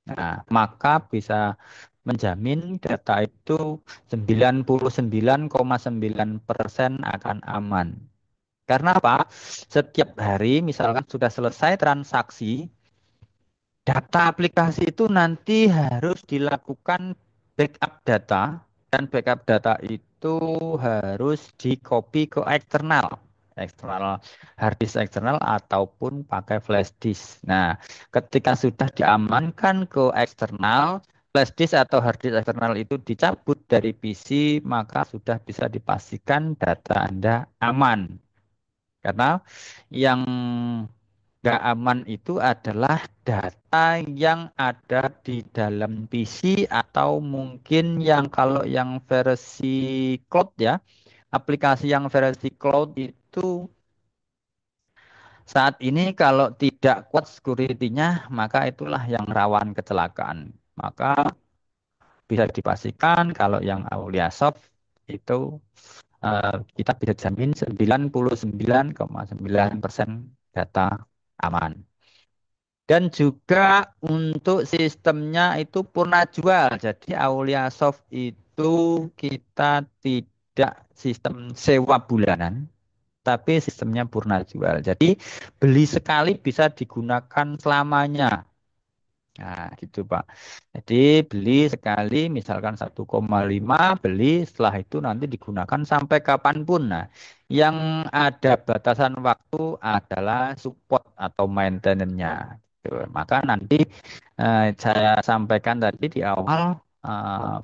A: Nah, maka bisa menjamin data itu 99,9% akan aman. Karena apa? Setiap hari misalkan sudah selesai transaksi, data aplikasi itu nanti harus dilakukan backup data dan backup data itu harus di copy ke eksternal, eksternal hard disk eksternal ataupun pakai flash disk. Nah, ketika sudah diamankan ke eksternal, flash disk atau hard disk eksternal itu dicabut dari PC, maka sudah bisa dipastikan data Anda aman. Karena yang nggak aman itu adalah data yang ada di dalam PC atau mungkin yang kalau yang versi cloud ya, aplikasi yang versi cloud itu saat ini kalau tidak kuat security-nya, maka itulah yang rawan kecelakaan. Maka bisa dipastikan kalau yang Aulia Soft itu kita bisa jamin 99,9% data aman. Dan juga untuk sistemnya itu purna jual. Jadi Aulia Soft itu kita tidak sistem sewa bulanan, tapi sistemnya purna jual. Jadi beli sekali bisa digunakan selamanya. Nah, gitu Pak. Jadi beli sekali misalkan 1,5 beli setelah itu nanti digunakan sampai kapanpun. Nah, yang ada batasan waktu adalah support atau maintenance-nya. Gitu. Maka nanti saya sampaikan tadi di awal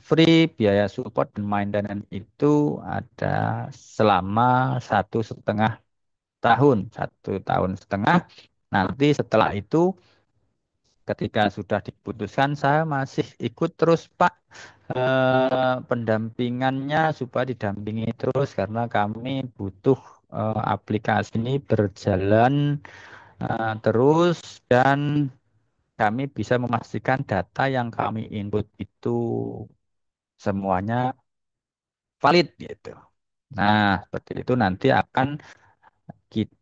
A: free biaya support dan maintenance itu ada selama 1,5 tahun, 1,5 tahun. Nanti setelah itu ketika sudah diputuskan saya masih ikut terus Pak pendampingannya supaya didampingi terus karena kami butuh aplikasi ini berjalan terus dan kami bisa memastikan data yang kami input itu semuanya valid gitu. Nah, seperti itu nanti akan kita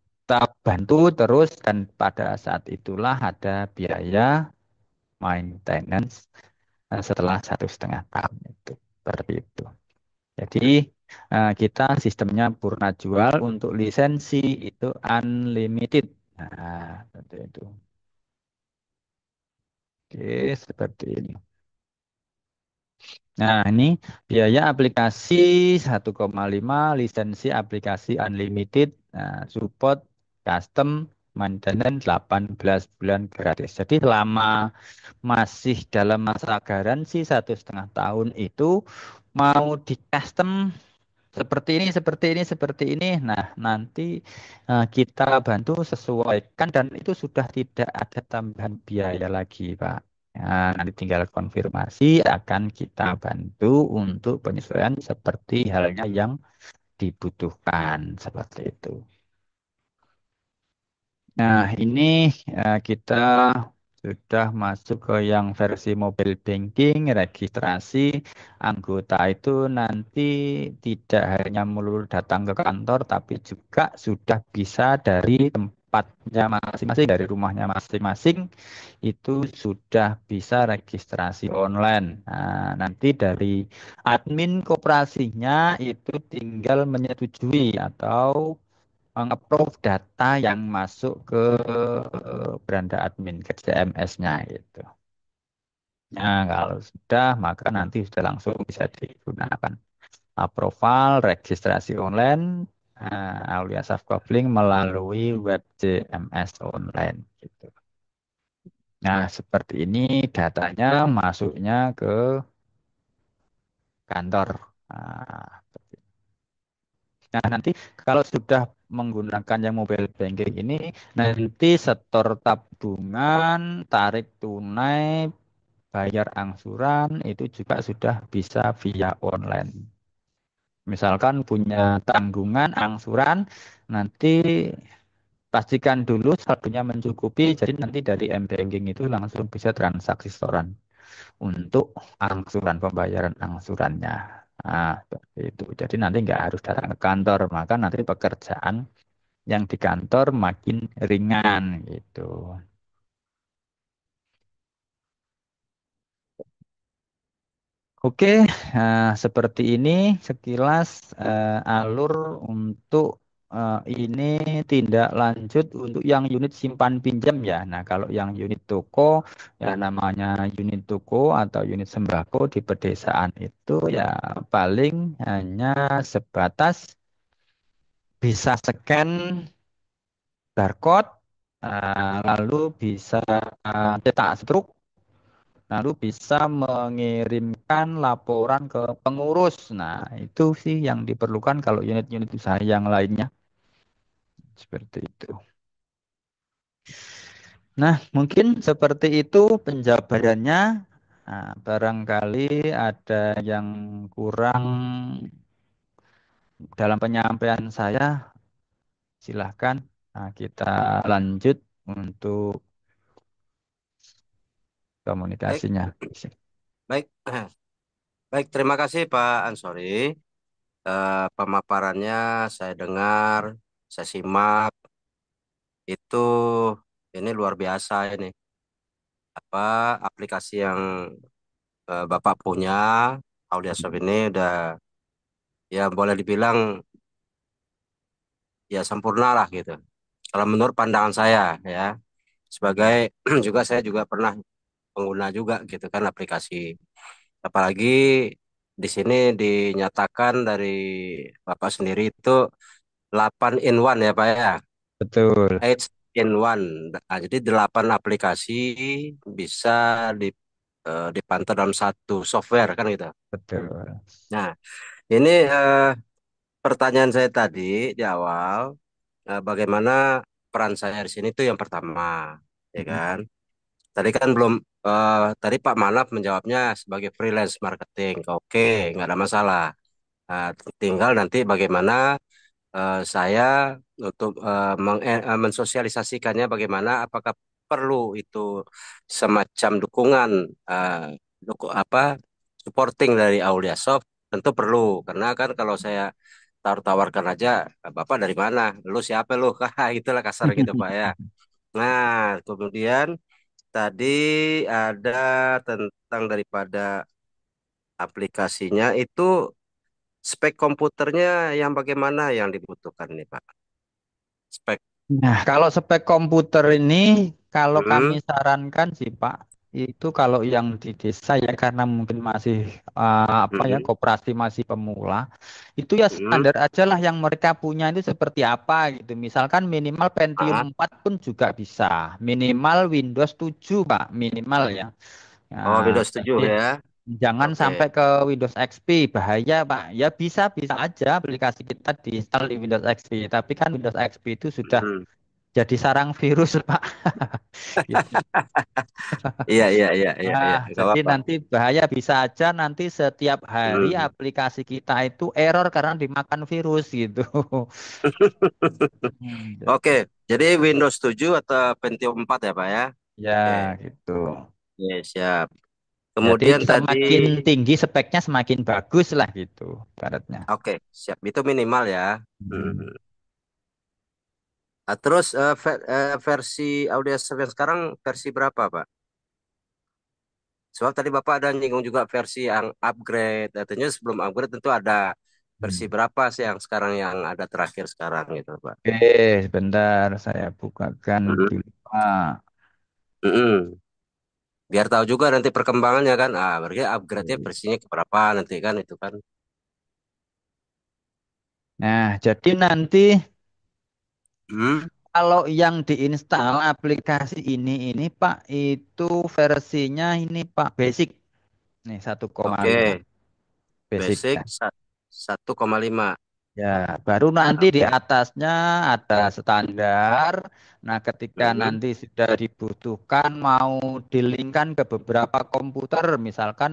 A: bantu terus dan pada saat itulah ada biaya maintenance setelah 1,5 tahun itu seperti itu. Jadi kita sistemnya purna jual untuk lisensi itu unlimited. Nah, seperti itu. Oke, seperti ini. Nah, ini biaya aplikasi 1,5, lisensi aplikasi unlimited, support custom maintenance 18 bulan gratis. Jadi selama masih dalam masa garansi 1,5 tahun itu mau di custom seperti ini, seperti ini, seperti ini. Nah, nanti kita bantu sesuaikan dan itu sudah tidak ada tambahan biaya lagi, Pak. Nah, nanti tinggal konfirmasi akan kita bantu untuk penyesuaian seperti halnya yang dibutuhkan seperti itu. Nah, ini kita sudah masuk ke yang versi mobile banking, registrasi anggota itu nanti tidak hanya melulu datang ke kantor, tapi juga sudah bisa dari tempatnya masing-masing, dari rumahnya masing-masing, itu sudah bisa registrasi online. Nah, nanti dari admin koperasinya itu tinggal menyetujui atau meng-approve data yang masuk ke beranda admin ke CMS-nya gitu. Nah, kalau sudah maka nanti sudah langsung bisa digunakan. Approval, registrasi online, Aulia Soft Coupling melalui web CMS online gitu. Nah, seperti ini datanya masuknya ke kantor. Nah, nah, nanti kalau sudah menggunakan yang mobile banking ini, nanti setor tabungan, tarik tunai, bayar angsuran, itu juga sudah bisa via online. Misalkan punya tanggungan angsuran, nanti pastikan dulu saldonya mencukupi, jadi nanti dari m-banking itu langsung bisa transaksi setoran untuk angsuran, pembayaran angsurannya. Nah, seperti itu. Jadi nanti nggak harus datang ke kantor, maka nanti pekerjaan yang di kantor makin ringan gitu. Oke, seperti ini sekilas alur untuk ini tindak lanjut untuk yang unit simpan pinjam ya. Nah, kalau yang unit toko ya namanya unit toko atau unit sembako di pedesaan itu ya paling hanya sebatas bisa scan barcode, lalu bisa cetak struk, lalu bisa mengirimkan laporan ke pengurus. Nah, itu sih yang diperlukan kalau unit-unit usaha yang lainnya. Seperti itu. Nah, mungkin seperti itu penjabarannya. Nah, barangkali ada yang kurang dalam penyampaian saya, silahkan. Nah, kita lanjut untuk
B: Baik,
A: komunikasinya.
B: baik, baik. Terima kasih Pak Ansori. Pemaparannya saya dengar, saya simak. Itu ini luar biasa ini. Apa aplikasi yang Bapak punya, AudiaShop ini udah ya boleh dibilang ya sempurna lah gitu. Kalau menurut pandangan saya ya, sebagai juga saya juga pernah pengguna juga gitu kan aplikasi. Apalagi di sini dinyatakan dari Bapak sendiri itu 8 in one ya Pak ya.
A: Betul,
B: 8 in one. Nah, jadi 8 aplikasi bisa di, dipantau dalam satu software kan gitu.
A: betul.
B: Nah, ini pertanyaan saya tadi di awal, bagaimana peran saya di sini itu yang pertama, ya kan? Tadi kan belum, tadi Pak Manap menjawabnya sebagai freelance marketing. Oke, nggak ada masalah. Nah, tinggal nanti bagaimana saya untuk mensosialisasikannya bagaimana, apakah perlu itu semacam dukungan, eh, apa supporting dari Aulia Soft, tentu perlu karena kan kalau saya tawarkan aja, Bapak dari mana? Lu siapa lu? Itulah kasar gitu Pak ya. Nah, kemudian tadi ada tentang daripada aplikasinya itu spek komputernya yang bagaimana yang dibutuhkan nih Pak? Spek.
A: Nah, kalau spek komputer ini, kalau kami
B: Hmm,
A: sarankan sih Pak, itu kalau yang di desa ya karena mungkin masih apa ya
B: hmm,
A: koperasi masih pemula, itu ya
B: hmm,
A: standar aja lah yang mereka punya itu seperti apa gitu. Misalkan minimal Pentium
B: ah,
A: 4 pun juga bisa, minimal Windows 7 Pak, minimal ya.
B: oh
A: Nah,
B: Windows
A: jadi
B: 7 ya.
A: jangan
B: Oke.
A: sampai ke Windows XP, bahaya Pak. Ya bisa bisa aja aplikasi kita diinstal di Windows XP, tapi kan Windows XP itu sudah
B: Hmm.
A: jadi sarang virus, Pak. Gitu.
B: Iya iya iya iya
A: Nah,
B: iya, nggak
A: jadi
B: apa-apa.
A: nanti bahaya bisa aja nanti setiap hari
B: Hmm.
A: aplikasi kita itu error karena dimakan virus gitu.
B: Oke,
A: Jadi,
B: jadi Windows 7 atau Pentium 4 ya Pak ya?
A: ya
B: Oke,
A: gitu.
B: oke, siap.
A: Jadi
B: Kemudian tadi,
A: semakin tinggi speknya semakin bagus lah gitu, baratnya.
B: oke, siap. Itu minimal ya.
A: Hmm.
B: Hmm. Nah, terus versi audio yang sekarang versi berapa Pak? Sebab tadi Bapak ada nyinggung juga versi yang upgrade. Artinya sebelum upgrade tentu ada versi
A: Hmm.
B: berapa sih yang sekarang yang ada terakhir sekarang gitu Pak?
A: Oke, sebentar saya bukakan
B: Mhm.
A: dulu. Pak.
B: Mhm. Biar tahu juga nanti perkembangannya kan. Ah, berarti upgrade-nya versinya ke berapa nanti kan itu kan.
A: Nah, jadi nanti
B: Hmm,
A: kalau yang diinstal aplikasi ini Pak, itu versinya ini Pak, basic. Nih 1,5
B: oke.
A: basic
B: Basic
A: ya.
B: 1,5.
A: Ya, baru nanti di
B: Oke.
A: atasnya ada standar. Nah, ketika
B: Hmm,
A: nanti sudah dibutuhkan mau dilingkan ke beberapa komputer, misalkan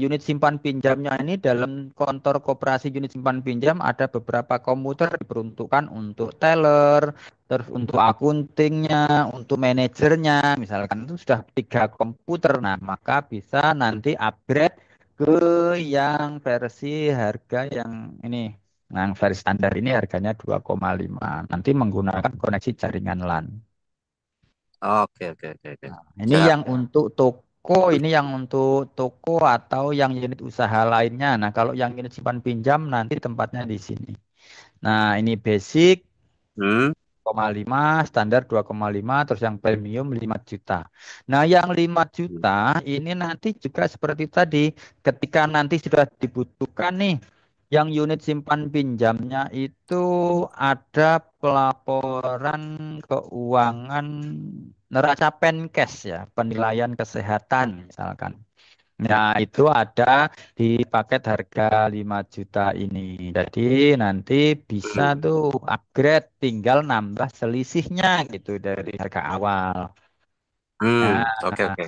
A: unit simpan pinjamnya ini dalam kantor koperasi unit simpan pinjam ada beberapa komputer diperuntukkan untuk teller, terus untuk akuntingnya, untuk manajernya, misalkan itu sudah 3 komputer. Nah, maka bisa nanti upgrade ke yang versi harga yang ini. Nah, yang versi standar ini harganya 2,5. Nanti menggunakan koneksi jaringan LAN.
B: oke, oke, oke, oke.
A: Ini
B: Siap.
A: yang untuk toko, ini yang untuk toko atau yang unit usaha lainnya. Nah, kalau yang unit simpan pinjam nanti tempatnya di sini. Nah, ini basic
B: Hmm,
A: 0,5, standar 2,5, terus yang premium 5 juta. Nah, yang 5 juta ini nanti juga seperti tadi, ketika nanti sudah dibutuhkan nih, yang unit simpan pinjamnya itu ada pelaporan keuangan neraca Penkes ya, penilaian kesehatan misalkan. Nah, itu ada di paket harga 5 juta ini. Jadi nanti bisa
B: hmm,
A: tuh upgrade tinggal nambah selisihnya gitu dari harga awal. Nah,
B: oke, oke.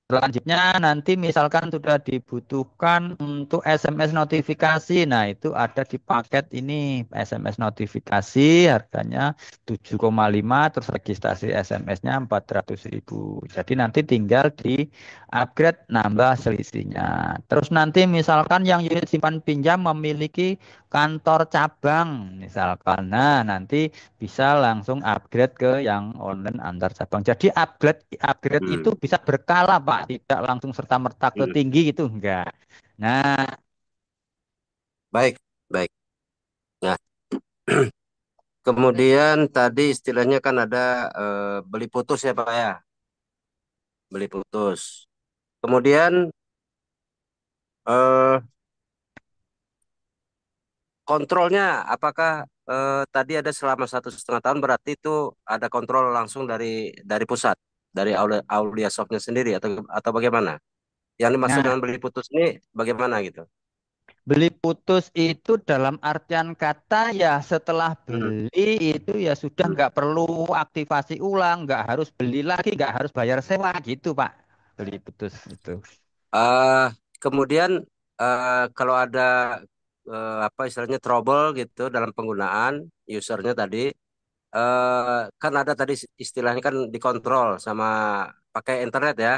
A: selanjutnya nanti misalkan sudah dibutuhkan untuk SMS notifikasi. Nah, itu ada di paket ini SMS notifikasi harganya 7,5 terus registrasi SMS-nya 400.000. Jadi nanti tinggal di upgrade nambah selisihnya. Terus nanti misalkan yang unit simpan pinjam memiliki kantor cabang misalkan. Nah, nanti bisa langsung upgrade ke yang online antar cabang. Jadi upgrade upgrade itu
B: Hmm,
A: bisa berkala, Pak, tidak langsung serta-merta ke
B: hmm.
A: tinggi gitu enggak. Nah,
B: Baik, baik. Nah, kemudian tadi istilahnya kan ada beli putus ya Pak ya, beli putus. Kemudian eh, kontrolnya apakah tadi ada selama 1,5 tahun berarti itu ada kontrol langsung dari pusat, dari Aulia Softnya sendiri atau bagaimana? Yang dimaksud
A: nah
B: dengan beli putus ini bagaimana gitu?
A: beli putus itu dalam artian kata ya setelah
B: Hmm.
A: beli itu ya sudah
B: Hmm.
A: nggak perlu aktivasi ulang, nggak harus beli lagi, nggak harus bayar sewa gitu, Pak. Beli putus itu.
B: Eh, kemudian kalau ada apa istilahnya trouble gitu dalam penggunaan usernya tadi, kan ada tadi istilahnya kan dikontrol sama pakai internet ya.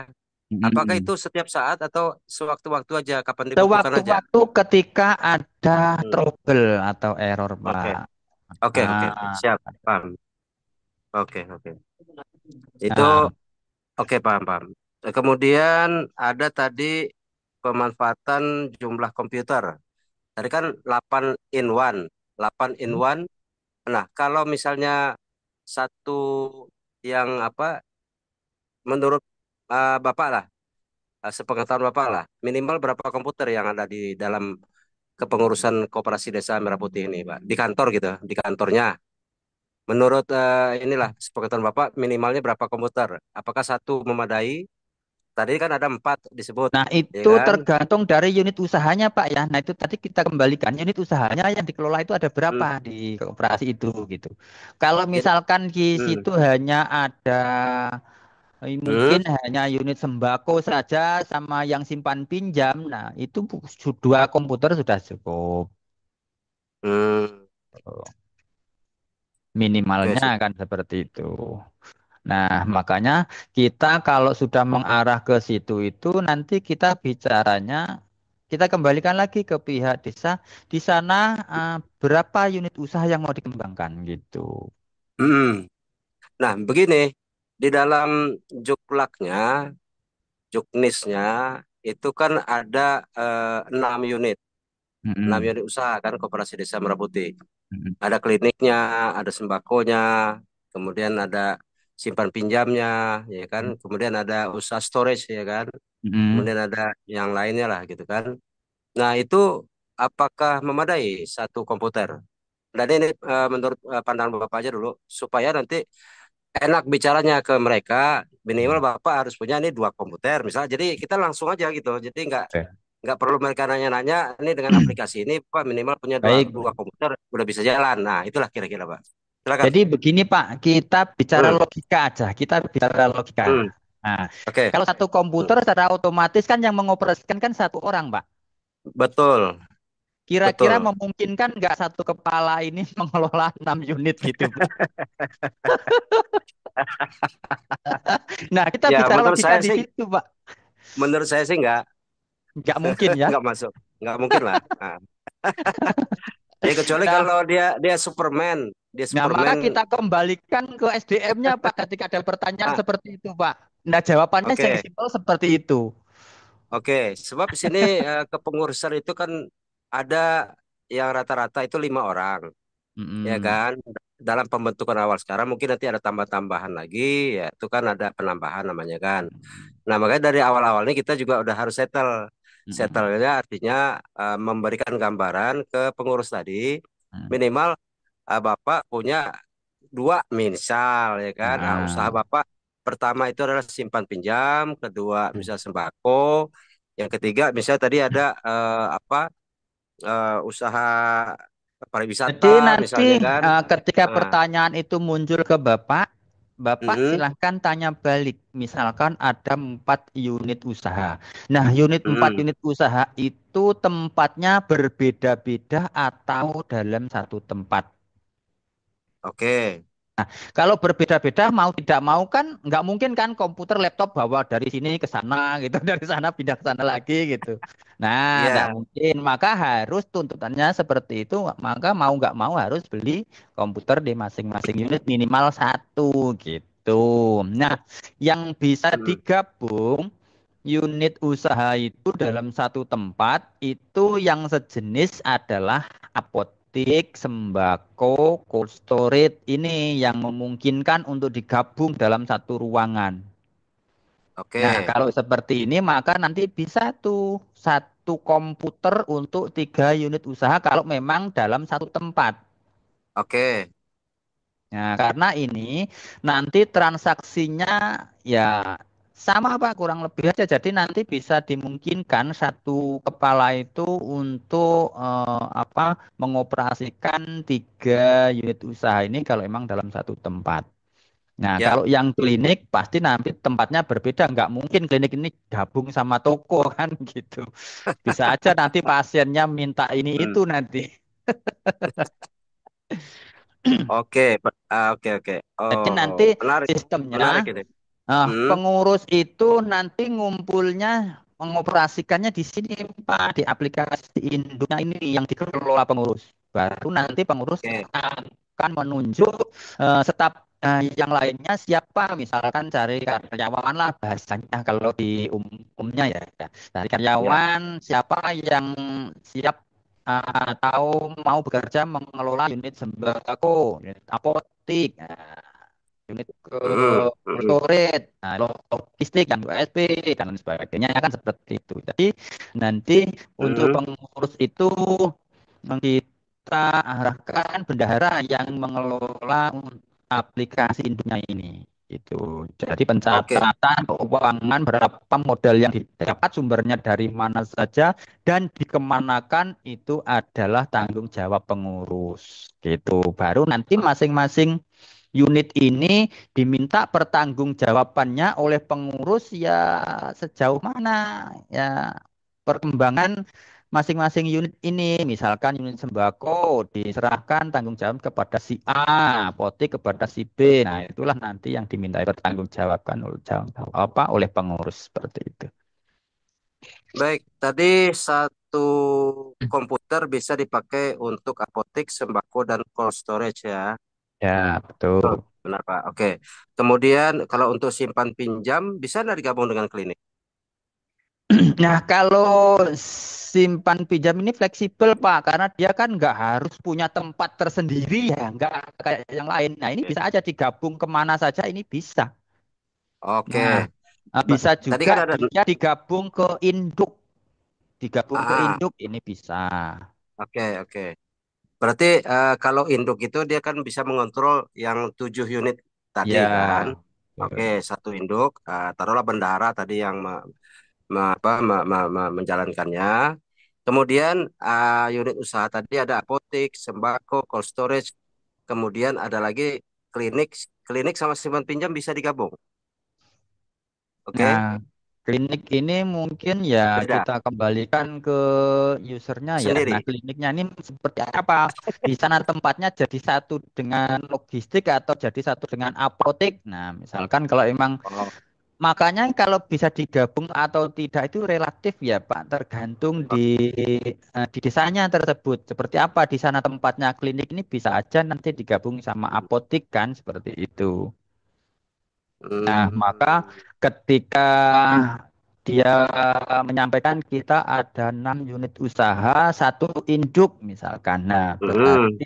B: Apakah
A: Mm-mm.
B: itu setiap saat atau sewaktu-waktu aja kapan dibutuhkan aja?
A: Sewaktu-waktu ketika ada
B: Hmm.
A: trouble atau error,
B: Oke,
A: Pak.
B: oke, oke, oke.
A: Ah,
B: Siap, paham. Oke, oke. Itu
A: nah,
B: oke, paham, paham. Kemudian ada tadi pemanfaatan jumlah komputer. Tadi kan 8 in one, 8 in one. Nah, kalau misalnya satu yang apa, menurut Bapak lah, sepengetahuan Bapak lah, minimal berapa komputer yang ada di dalam kepengurusan Koperasi Desa Merah Putih ini, Pak? Di kantor gitu, di kantornya. Menurut inilah sepengetahuan Bapak, minimalnya berapa komputer? Apakah satu memadai? Tadi kan ada 4 disebut,
A: nah,
B: ya
A: itu
B: kan?
A: tergantung dari unit usahanya, Pak ya. Nah, itu tadi kita kembalikan unit usahanya yang dikelola itu ada berapa
B: Hmm.
A: di koperasi itu gitu. Kalau
B: Jadi,
A: misalkan di
B: hmm.
A: situ hanya ada
B: Hmm.
A: mungkin hanya unit sembako saja sama yang simpan pinjam, nah itu 2 komputer sudah cukup.
B: Hmm. Oke,
A: Minimalnya
B: sip.
A: kan seperti itu. Nah, makanya kita kalau sudah mengarah ke situ itu nanti kita bicaranya, kita kembalikan lagi ke pihak desa. Di sana berapa unit usaha yang mau dikembangkan gitu.
B: Hmm. Nah, begini, di dalam juklaknya, juknisnya, itu kan ada 6 unit. 6
A: Mm-mm.
B: unit usaha kan Koperasi Desa Merah Putih.
A: Mm-mm.
B: Ada kliniknya, ada sembakonya, kemudian ada simpan pinjamnya, ya kan. Kemudian ada usaha storage, ya kan.
A: Mm-mm.
B: Kemudian ada yang lainnya lah, gitu kan. Nah, itu apakah memadai satu komputer? Dan ini menurut pandangan Bapak aja dulu, supaya nanti enak bicaranya ke mereka, minimal Bapak harus punya ini 2 komputer misalnya. Jadi kita langsung aja gitu. Jadi
A: Oke.
B: nggak perlu mereka nanya-nanya. Ini dengan aplikasi ini Pak minimal punya dua
A: Baik.
B: dua komputer udah bisa jalan. Nah itulah kira-kira Pak. Silakan.
A: Jadi begini Pak, kita bicara
B: Hmm,
A: logika aja. Kita bicara logika.
B: hmm,
A: Nah,
B: oke.
A: kalau satu
B: Hmm,
A: komputer secara otomatis kan yang mengoperasikan kan satu orang, Pak.
B: betul,
A: Kira-kira
B: betul.
A: memungkinkan nggak satu kepala ini mengelola 6 unit gitu, Pak? Nah, kita
B: Ya
A: bicara logika di situ, Pak.
B: menurut saya sih
A: Nggak mungkin ya.
B: nggak masuk, nggak mungkin lah. Nah, ya kecuali
A: Nah,
B: kalau dia dia Superman, dia
A: nah, maka
B: Superman.
A: kita kembalikan ke SDM-nya, Pak, ketika ada pertanyaan
B: Ah,
A: seperti itu, Pak. Nah, jawabannya yang
B: oke.
A: simpel seperti itu.
B: Oke, sebab di sini kepengurusan itu kan ada yang rata-rata itu 5 orang, ya
A: Mm-mm.
B: kan? Dalam pembentukan awal sekarang mungkin nanti ada tambah-tambahan lagi, ya itu kan ada penambahan namanya kan. Nah makanya dari awal-awal ini kita juga udah harus settle.
A: Mm-mm.
B: Settle-nya artinya memberikan gambaran ke pengurus tadi, minimal Bapak punya 2 misal, ya kan? Nah, usaha
A: Nah,
B: Bapak pertama itu adalah simpan pinjam, kedua misal sembako, yang ketiga misalnya tadi ada usaha pariwisata
A: jadi nanti
B: misalnya kan.
A: ketika
B: Nah,
A: pertanyaan itu muncul ke Bapak, Bapak
B: mm-mm,
A: silahkan tanya balik. Misalkan ada 4 unit usaha. Nah, empat
B: mm-mm.
A: unit usaha itu tempatnya berbeda-beda atau dalam satu tempat.
B: Oke,
A: Kalau berbeda-beda mau tidak mau kan nggak mungkin kan komputer laptop bawa dari sini ke sana gitu, dari sana pindah ke sana lagi gitu. Nah, nggak
B: iya,
A: mungkin. Maka harus tuntutannya seperti itu. Maka mau nggak mau harus beli komputer di masing-masing unit minimal satu gitu. Nah, yang bisa
B: mm,
A: digabung unit usaha itu dalam satu tempat itu yang sejenis adalah apotik, sembako, cold storage ini yang memungkinkan untuk digabung dalam satu ruangan. Nah,
B: oke,
A: kalau seperti ini maka nanti bisa tuh satu komputer untuk 3 unit usaha kalau memang dalam satu tempat.
B: oke.
A: Nah, karena ini nanti transaksinya ya sama Pak, kurang lebih aja. Jadi nanti bisa dimungkinkan satu kepala itu untuk mengoperasikan 3 unit usaha ini kalau emang dalam satu tempat. Nah,
B: Ya,
A: kalau yang klinik pasti nanti tempatnya berbeda. Nggak mungkin klinik ini gabung sama toko kan gitu. Bisa aja nanti pasiennya minta ini
B: mm,
A: itu nanti.
B: oke, oke, oke.
A: Jadi
B: Oh,
A: nanti
B: menarik,
A: sistemnya
B: menarik ini. Hmm,
A: Pengurus itu nanti ngumpulnya mengoperasikannya di sini Pak, di aplikasi Induknya ini yang dikelola pengurus. Baru nanti pengurus
B: oke,
A: akan menunjuk staf yang lainnya siapa, misalkan cari karyawan lah bahasanya kalau di umumnya ya. Cari
B: ya.
A: karyawan siapa yang siap atau mau bekerja mengelola unit sembako, unit apotik. Unit ke
B: Mm, mm,
A: storage, nah, logistik yang USB dan sebagainya kan seperti itu. Jadi nanti untuk
B: mm.
A: pengurus itu kita arahkan bendahara yang mengelola aplikasi Indunya ini. Itu. Jadi
B: Oke,
A: pencatatan keuangan berapa modal yang didapat sumbernya dari mana saja dan dikemanakan itu adalah tanggung jawab pengurus. Gitu. Baru nanti masing-masing unit ini diminta pertanggungjawabannya oleh pengurus ya sejauh mana ya perkembangan masing-masing unit ini. Misalkan unit sembako diserahkan tanggung jawab kepada si A, apotek kepada si B. Nah, itulah nanti yang dimintai pertanggungjawabkan oleh pengurus seperti itu.
B: baik. Tadi satu komputer bisa dipakai untuk apotek, sembako, dan cold storage ya.
A: Ya,
B: Oh,
A: betul.
B: benar Pak. Oke. Kemudian kalau untuk simpan pinjam bisa nggak digabung dengan klinik?
A: Nah, kalau simpan pinjam ini fleksibel, Pak, karena dia kan nggak harus punya tempat tersendiri ya, nggak kayak yang lain. Nah, ini
B: Oke.
A: bisa aja digabung kemana saja, ini bisa.
B: Oke.
A: Nah, bisa
B: Tadi
A: juga
B: kan ada
A: dia digabung ke induk. digabung ke
B: Ah,
A: induk ini bisa.
B: oke, oke. Berarti kalau induk itu dia kan bisa mengontrol yang 7 unit tadi kan.
A: Ya.
B: Oke,
A: Betul.
B: satu induk, taruhlah bendahara tadi yang menjalankannya. Kemudian unit usaha tadi ada apotek, sembako, cold storage. Kemudian ada lagi klinik, klinik sama simpan pinjam bisa digabung.
A: Nah,
B: Oke,
A: klinik ini mungkin ya
B: beda
A: kita kembalikan ke usernya ya. Nah,
B: sendiri.
A: kliniknya ini seperti apa? Di sana tempatnya jadi satu dengan logistik atau jadi satu dengan apotek. Nah, misalkan kalau emang
B: Oh,
A: makanya kalau bisa digabung atau tidak itu relatif ya, Pak, tergantung di desanya tersebut. Seperti apa di sana tempatnya klinik ini bisa aja nanti digabung sama apotek kan seperti itu. Nah, maka
B: hmm,
A: ketika dia menyampaikan kita ada 6 unit usaha, satu induk misalkan. Nah,
B: hmm,
A: berarti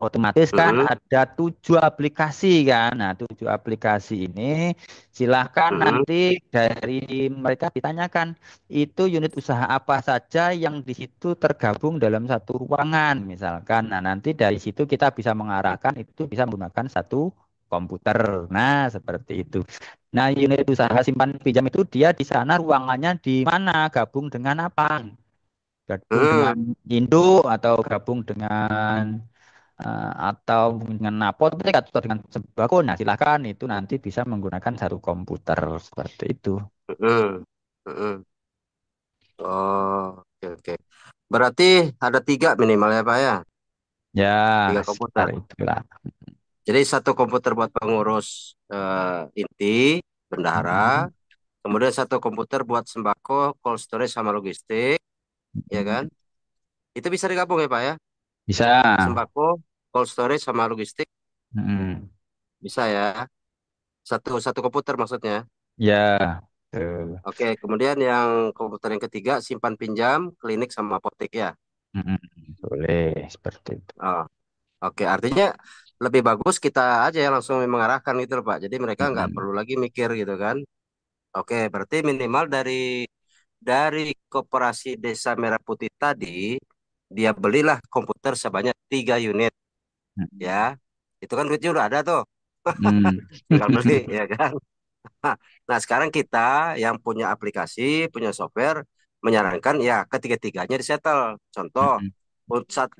A: otomatis kan
B: hmm,
A: ada 7 aplikasi kan. Nah, 7 aplikasi ini silahkan
B: hmm,
A: nanti dari mereka ditanyakan itu unit usaha apa saja yang di situ tergabung dalam satu ruangan misalkan. Nah, nanti dari situ kita bisa mengarahkan itu bisa menggunakan satu komputer. Nah, seperti itu. Nah, unit usaha simpan pinjam itu dia di sana ruangannya di mana? Gabung dengan apa? Gabung dengan
B: hmm,
A: induk atau gabung dengan atau dengan apotek atau dengan sembako. Nah, silakan itu nanti bisa menggunakan satu komputer seperti itu.
B: hmm, hmm. Oh, oke, oke. Berarti ada 3 minimal ya Pak ya?
A: Ya,
B: 3 komputer.
A: sekitar itulah.
B: Jadi satu komputer buat pengurus inti, bendahara.
A: Mm-mm.
B: Kemudian satu komputer buat sembako, cold storage sama logistik, ya kan?
A: Mm-mm.
B: Itu bisa digabung ya Pak ya?
A: Bisa.
B: Sembako, cold storage sama logistik
A: Mm-mm.
B: bisa ya? Satu satu komputer maksudnya.
A: Ya, betul.
B: Oke, kemudian yang komputer yang ketiga simpan pinjam, klinik sama apotek ya.
A: Mm-mm. Boleh seperti itu.
B: Oh, oke, artinya lebih bagus kita aja yang langsung mengarahkan gitu loh Pak. Jadi mereka nggak
A: Mm-mm.
B: perlu lagi mikir gitu kan. Oke, berarti minimal dari Koperasi Desa Merah Putih tadi dia belilah komputer sebanyak 3 unit ya.
A: Mm-mm.
B: Itu kan duitnya udah ada tuh.
A: Mm.
B: Tinggal beli ya kan. Nah, sekarang kita yang punya aplikasi, punya software, menyarankan ya ketiga-tiganya disetel. Contoh,
A: Mm-mm.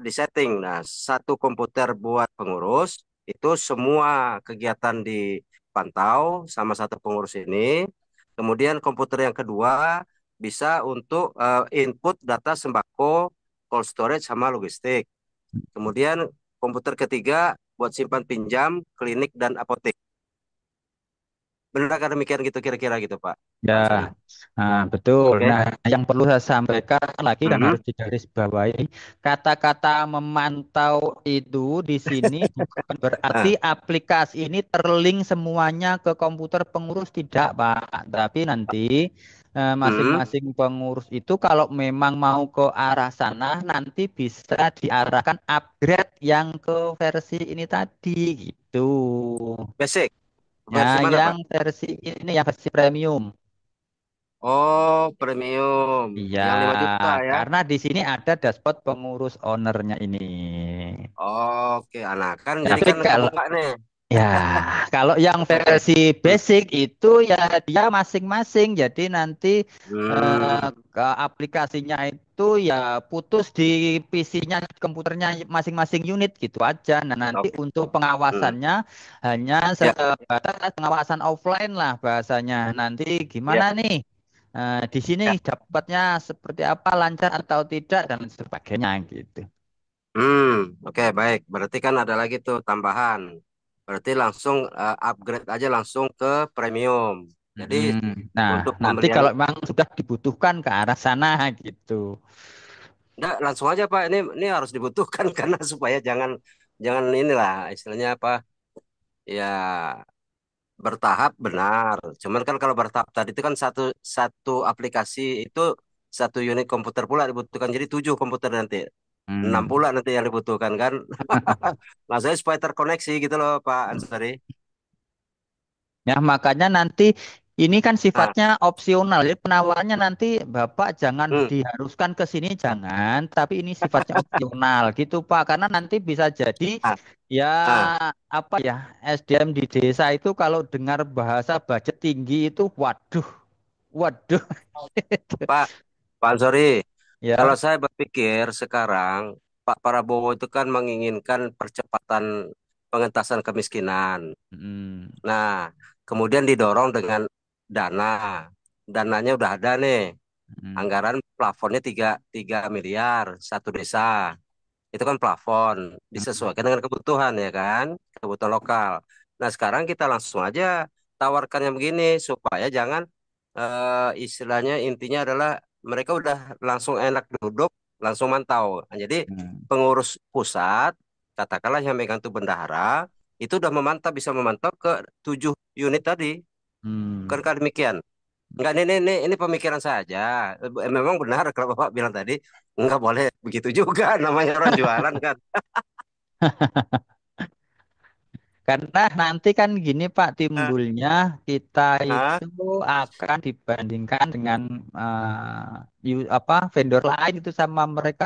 B: disetting. Nah, satu komputer buat pengurus, itu semua kegiatan dipantau sama satu pengurus ini. Kemudian komputer yang kedua bisa untuk input data sembako, cold storage, sama logistik. Kemudian komputer ketiga buat simpan pinjam, klinik, dan apotek. Benar kan demikian gitu kira-kira gitu Pak
A: Ya,
B: Ansari.
A: nah, betul.
B: Oke.
A: Nah, yang perlu saya sampaikan lagi dan
B: Hmm.
A: harus digarisbawahi, kata-kata memantau itu di sini bukan berarti
B: Ah,
A: aplikasi ini terlink semuanya ke komputer pengurus tidak, Pak. Tapi nanti
B: hmm.
A: masing-masing pengurus itu kalau memang mau ke arah sana, nanti bisa diarahkan upgrade yang ke versi ini tadi, gitu.
B: Basic.
A: Ya,
B: Versi mana
A: yang
B: Pak?
A: versi ini yang versi premium.
B: Oh, premium.
A: Iya,
B: Yang 5 juta ya.
A: karena di sini ada dashboard pengurus ownernya ini.
B: Oke, anak kan jadi
A: Tapi
B: kan
A: kalau
B: kebuka nih.
A: ya kalau yang versi basic itu ya dia masing-masing. Jadi nanti
B: Hmm.
A: ke aplikasinya itu ya putus di PC-nya, komputernya masing-masing unit gitu aja. Nah nanti
B: Oke.
A: untuk
B: Hmm.
A: pengawasannya hanya
B: Ya,
A: sebatas pengawasan offline lah bahasanya. Nanti
B: ya.
A: gimana nih? Di sini
B: Ya.
A: dapatnya seperti apa, lancar atau tidak dan sebagainya gitu.
B: Hmm. Oke, baik. Berarti kan ada lagi tuh tambahan. Berarti langsung upgrade aja langsung ke premium. Jadi
A: Mm-mm. Nah,
B: untuk
A: nanti
B: pembelian
A: kalau memang sudah dibutuhkan ke arah sana gitu.
B: enggak, langsung aja Pak. Ini harus dibutuhkan karena supaya jangan jangan inilah istilahnya apa? Ya bertahap benar. Cuman kan kalau bertahap tadi itu kan satu satu aplikasi itu satu unit komputer pula dibutuhkan. Jadi 7 komputer nanti. 6
A: Hmm.
B: pula nanti yang dibutuhkan kan. Maksudnya supaya terkoneksi gitu loh Pak Ansari.
A: Ya, makanya nanti Ini kan
B: Nah,
A: sifatnya opsional. Jadi penawarannya nanti Bapak jangan
B: hmm,
A: diharuskan ke sini jangan, tapi ini sifatnya opsional gitu Pak. Karena nanti bisa jadi
B: nah,
A: ya
B: nah,
A: apa ya SDM di desa itu kalau dengar bahasa budget tinggi itu waduh, waduh.
B: Pak, Pak Ansori, kalau
A: Ya.
B: saya berpikir sekarang, Pak Prabowo itu kan menginginkan percepatan pengentasan kemiskinan.
A: Hmm.
B: Nah, kemudian didorong dengan dana. Dananya udah ada nih.
A: Hmm.
B: Anggaran plafonnya 3 miliar satu desa. Itu kan plafon.
A: Hmm.
B: Disesuaikan dengan kebutuhan ya kan. Kebutuhan lokal. Nah sekarang kita langsung aja tawarkan yang begini. Supaya jangan istilahnya intinya adalah mereka udah langsung enak duduk. Langsung mantau. Nah, jadi
A: Hmm.
B: pengurus pusat. Katakanlah yang megang itu bendahara. Itu udah memantau, bisa memantau ke 7 unit tadi.
A: Hmm.
B: Bukankah demikian? Enggak, ini pemikiran saya aja. Memang benar kalau Bapak bilang tadi, enggak boleh begitu juga namanya orang jualan kan.
A: Karena nanti kan gini Pak
B: Nah,
A: timbulnya kita
B: ah,
A: itu akan dibandingkan dengan apa vendor lain itu sama mereka.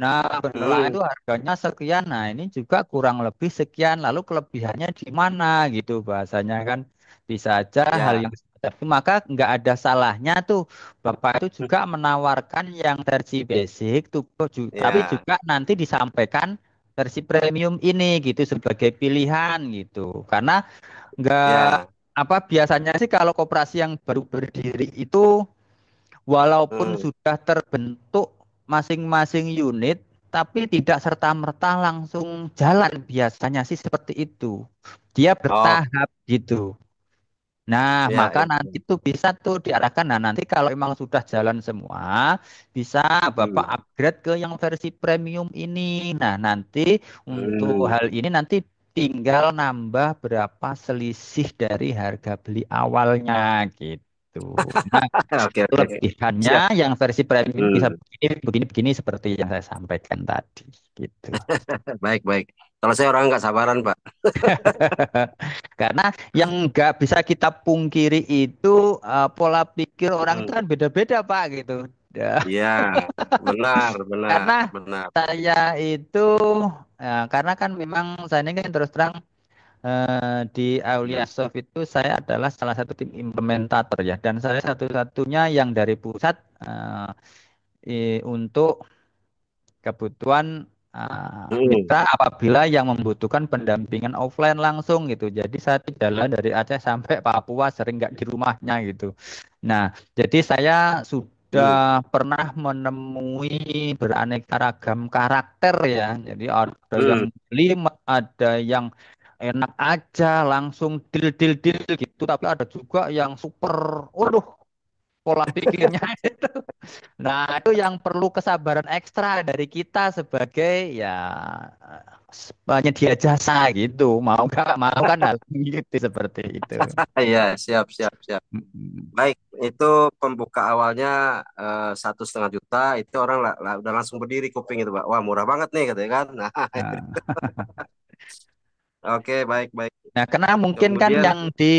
A: Nah, vendor lain
B: hmm,
A: itu harganya sekian. Nah, ini juga kurang lebih sekian. Lalu kelebihannya di mana gitu bahasanya kan bisa aja hal
B: ya,
A: yang seperti itu. Maka nggak ada salahnya tuh Bapak itu juga menawarkan yang versi basic tuh, tapi
B: ya,
A: juga nanti disampaikan versi premium ini gitu sebagai pilihan gitu. Karena nggak
B: ya,
A: apa biasanya sih kalau koperasi yang baru berdiri itu walaupun
B: hmm,
A: sudah terbentuk masing-masing unit tapi tidak serta-merta langsung jalan biasanya sih seperti itu. Dia
B: oh,
A: bertahap gitu. Nah,
B: ya,
A: maka
B: ya,
A: nanti tuh bisa tuh diarahkan. Nah, nanti kalau emang sudah jalan semua, bisa Bapak
B: hmm,
A: upgrade ke yang versi premium ini. Nah, nanti untuk
B: hmm.
A: hal ini nanti tinggal nambah berapa selisih dari harga beli awalnya gitu. Nah,
B: Oke, oke, oke.
A: kelebihannya
B: Siap.
A: yang versi premium ini bisa
B: Hmm.
A: begini, begini, begini seperti yang saya sampaikan tadi gitu.
B: Baik, baik. Kalau saya orang nggak sabaran, Pak.
A: Karena yang nggak bisa kita pungkiri itu pola pikir orang itu
B: Hmm.
A: kan beda-beda Pak gitu. Ya.
B: Iya, benar, benar,
A: Karena
B: benar.
A: saya itu karena kan memang saya ini kan terus terang di Aulia Soft itu saya adalah salah satu tim implementator ya dan saya satu-satunya yang dari pusat untuk kebutuhan
B: Hmm.
A: mitra apabila yang membutuhkan pendampingan offline langsung gitu. Jadi saya jalan dari Aceh sampai Papua sering nggak di rumahnya gitu. Nah, jadi saya
B: Hmm.
A: sudah pernah menemui beraneka ragam karakter ya. Jadi ada yang
B: Hmm.
A: jelimet, ada yang enak aja langsung deal deal deal gitu, tapi ada juga yang super, waduh pola pikirnya itu. Nah, itu yang perlu kesabaran ekstra dari kita sebagai ya penyedia jasa gitu. Mau kan hal gitu seperti itu.
B: Iya, siap, siap, siap.
A: Mm-mm.
B: Baik, itu pembuka awalnya 1,5 juta, itu orang udah langsung berdiri kuping itu, Pak. Wah, murah banget nih, katanya kan. Nah,
A: Nah,
B: oke, baik, baik.
A: nah, karena mungkin kan
B: Kemudian,
A: yang di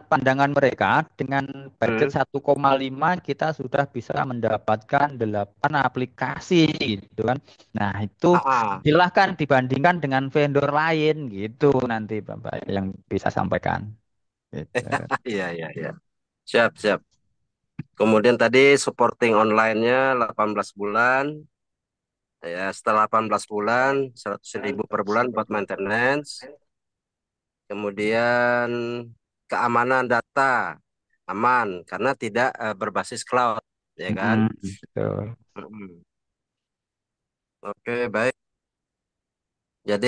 A: pandangan mereka dengan budget
B: hmm,
A: 1,5 kita sudah bisa mendapatkan 8 aplikasi gitu kan. Nah, itu
B: ah,
A: silahkan dibandingkan dengan vendor lain gitu nanti Bapak yang bisa sampaikan. Gitu.
B: iya, iya, iya. Siap, siap. Kemudian tadi supporting online-nya 18 bulan. Ya, setelah 18 bulan, 100.000 per bulan buat maintenance. Kemudian keamanan data aman karena tidak berbasis cloud, ya kan?
A: Mm, betul.
B: Mm-mm. Oke, baik. Jadi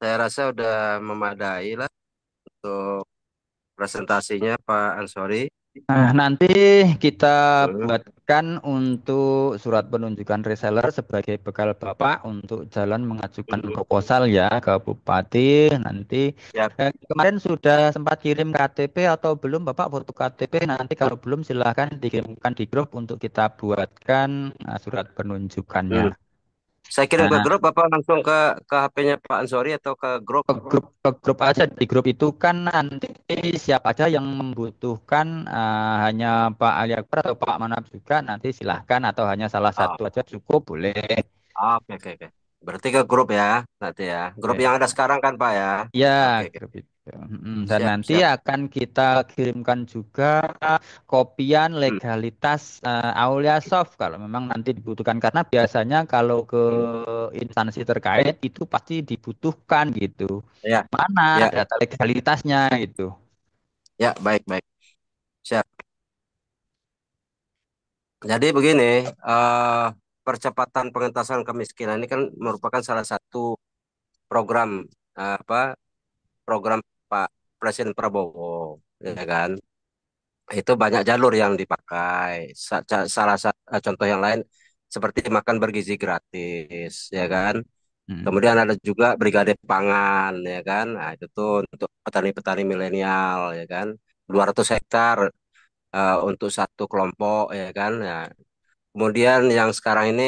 B: saya rasa udah memadai lah untuk presentasinya Pak Ansori.
A: Nah, nanti kita
B: Hmm.
A: buatkan untuk surat penunjukan reseller sebagai bekal Bapak untuk jalan mengajukan
B: Hmm.
A: proposal ya ke Bupati. Nanti
B: Siap.
A: kemarin sudah sempat kirim KTP atau belum Bapak foto KTP? Nanti kalau belum silahkan dikirimkan di grup untuk kita buatkan surat penunjukannya.
B: Hmm. Saya kirim ke
A: Nah,
B: grup apa langsung ke HP-nya Pak Ansori atau ke grup?
A: ke grup aja, di grup itu kan nanti siapa aja yang membutuhkan, hanya Pak Ali Akbar atau Pak Manap juga nanti silahkan, atau hanya salah
B: Ah,
A: satu aja cukup boleh.
B: oke, oke, oke. Berarti ke grup ya, nanti ya. Grup
A: Oke.
B: yang ada sekarang kan Pak ya.
A: Ya,
B: Oke, oke.
A: grup itu. Dan
B: Siap,
A: nanti
B: siap.
A: akan kita kirimkan juga kopian
B: Hmm,
A: legalitas, Aulia Soft kalau memang nanti dibutuhkan, karena biasanya kalau ke instansi terkait itu pasti dibutuhkan gitu.
B: ya,
A: Mana
B: ya,
A: data legalitasnya itu.
B: ya, baik, baik. Siap. Jadi begini, eh, percepatan pengentasan kemiskinan ini kan merupakan salah satu program apa program Pak Presiden Prabowo, ya kan? Itu banyak jalur yang dipakai. Salah satu contoh yang lain seperti makan bergizi gratis, ya kan?
A: Mm.
B: Kemudian ada juga brigade pangan, ya kan? Nah, itu tuh untuk petani-petani milenial, ya kan? 200 hektar untuk satu kelompok, ya kan? Nah, kemudian yang sekarang ini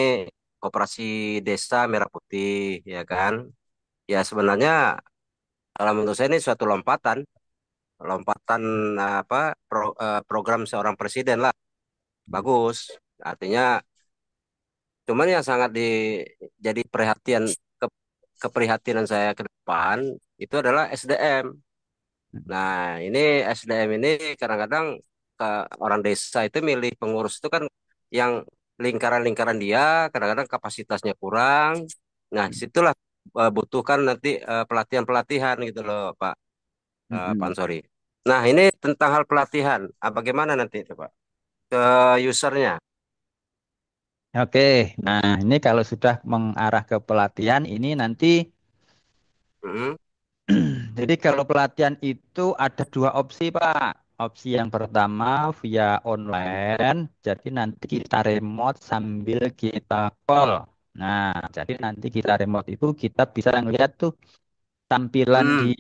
B: Koperasi Desa Merah Putih, ya kan? Ya sebenarnya kalau menurut saya ini suatu lompatan, lompatan program seorang presiden lah, bagus. Artinya, cuman yang sangat jadi perhatian ke, keprihatinan saya ke depan itu adalah SDM. Nah, ini SDM ini kadang-kadang ke orang desa itu milih pengurus itu kan yang lingkaran-lingkaran dia kadang-kadang kapasitasnya kurang. Nah, situlah butuhkan nanti pelatihan-pelatihan gitu loh, Pak
A: Mm-mm.
B: Ansori. Nah, ini tentang hal pelatihan. Bagaimana nanti itu, Pak? Ke usernya.
A: Oke, nah ini kalau sudah mengarah ke pelatihan ini nanti,
B: Mm,
A: jadi kalau pelatihan itu ada dua opsi, Pak. Opsi yang pertama via online, jadi nanti kita remote sambil kita call. Nah, jadi nanti kita remote itu kita bisa ngeliat tuh tampilan di
B: mm,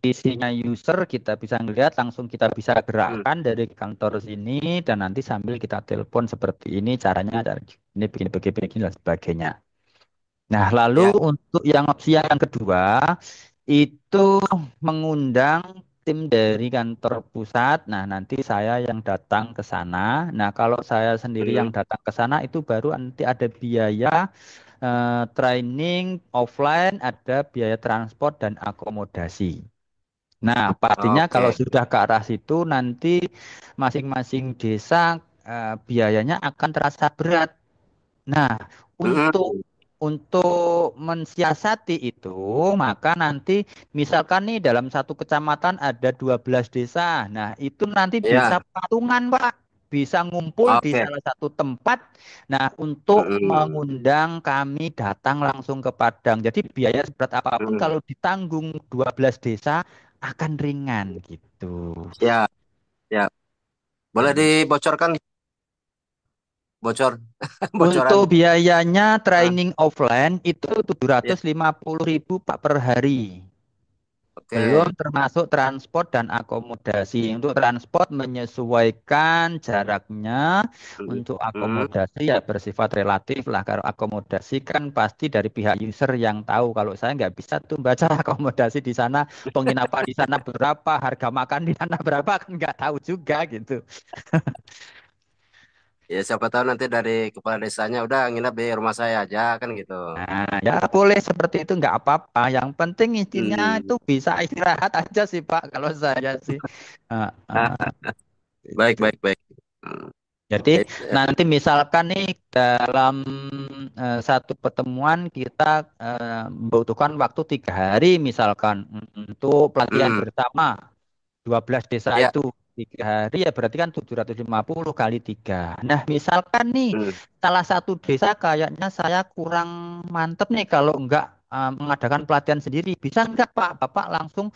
A: PC-nya user, kita bisa ngeliat langsung, kita bisa
B: mm.
A: gerakkan dari kantor sini, dan nanti sambil kita telepon seperti ini caranya, cara ini begini dan sebagainya. Nah, lalu
B: Ya.
A: untuk yang opsi yang kedua itu mengundang tim dari kantor pusat. Nah, nanti saya yang datang ke sana. Nah, kalau saya sendiri yang
B: Mm,
A: datang ke sana itu baru nanti ada biaya, training offline, ada biaya transport dan akomodasi. Nah, pastinya kalau
B: oke.
A: sudah ke arah situ nanti masing-masing desa, biayanya akan terasa berat. Nah, untuk
B: Mm,
A: mensiasati itu, maka nanti misalkan nih dalam satu kecamatan ada 12 desa. Nah, itu nanti bisa
B: ya.
A: patungan, Pak. Bisa ngumpul di
B: Oke.
A: salah satu tempat. Nah, untuk
B: Mm,
A: mengundang kami datang langsung ke Padang. Jadi biaya seberat apapun
B: mm.
A: kalau ditanggung 12 desa akan ringan gitu.
B: Ya, ya. Boleh
A: Hmm.
B: dibocorkan, bocor, bocoran.
A: Untuk biayanya
B: Ah,
A: training offline itu tujuh
B: ya,
A: ratus lima puluh ribu Pak per hari. Belum
B: oke.
A: termasuk transport dan akomodasi. Untuk transport menyesuaikan jaraknya,
B: Mm,
A: untuk
B: mm.
A: akomodasi ya bersifat relatif lah. Kalau akomodasi kan pasti dari pihak user yang tahu. Kalau saya nggak bisa tuh baca akomodasi di sana, penginapan di sana berapa, harga makan di sana berapa, kan nggak tahu juga gitu.
B: Ya, siapa tahu nanti dari kepala desanya udah nginep di rumah saya aja kan gitu.
A: Nah, ya boleh seperti itu, nggak apa-apa. Yang penting intinya itu
B: Hmm.
A: bisa istirahat aja sih Pak, kalau saya sih. Ah,
B: Ah,
A: ah,
B: baik,
A: itu.
B: baik, baik. Hmm.
A: Jadi
B: Eh,
A: nanti misalkan nih dalam, satu pertemuan kita, membutuhkan waktu 3 hari misalkan, untuk pelatihan
B: hmm.
A: bersama 12 desa
B: Ya.
A: itu 3 hari, ya berarti kan 750 kali 3. Nah, misalkan nih
B: Hmm.
A: salah satu desa kayaknya saya kurang mantep nih kalau enggak, mengadakan pelatihan sendiri. Bisa enggak Pak, Bapak langsung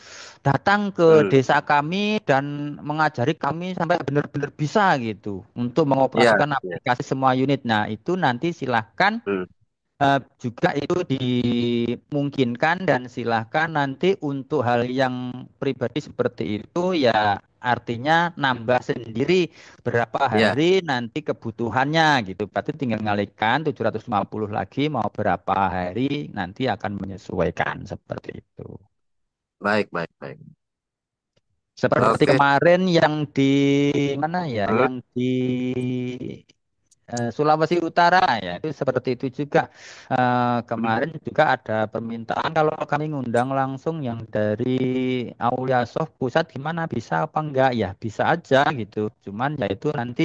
A: datang ke
B: Hmm.
A: desa kami dan mengajari kami sampai benar-benar bisa gitu untuk
B: Ya,
A: mengoperasikan
B: ya.
A: aplikasi semua unit. Nah, itu nanti silahkan,
B: Hmm.
A: juga itu dimungkinkan, dan silahkan nanti untuk hal yang pribadi seperti itu ya artinya nambah sendiri berapa
B: Ya,
A: hari nanti kebutuhannya gitu. Berarti tinggal ngalikan 750 lagi mau berapa hari nanti akan menyesuaikan seperti itu.
B: baik, baik, baik.
A: Seperti
B: Oke.
A: kemarin yang di mana ya,
B: Hmm,
A: yang di Sulawesi Utara ya itu seperti itu juga. Kemarin juga ada permintaan kalau kami ngundang langsung yang dari Aulia Soft Pusat gimana bisa apa enggak ya bisa aja gitu. Cuman ya itu nanti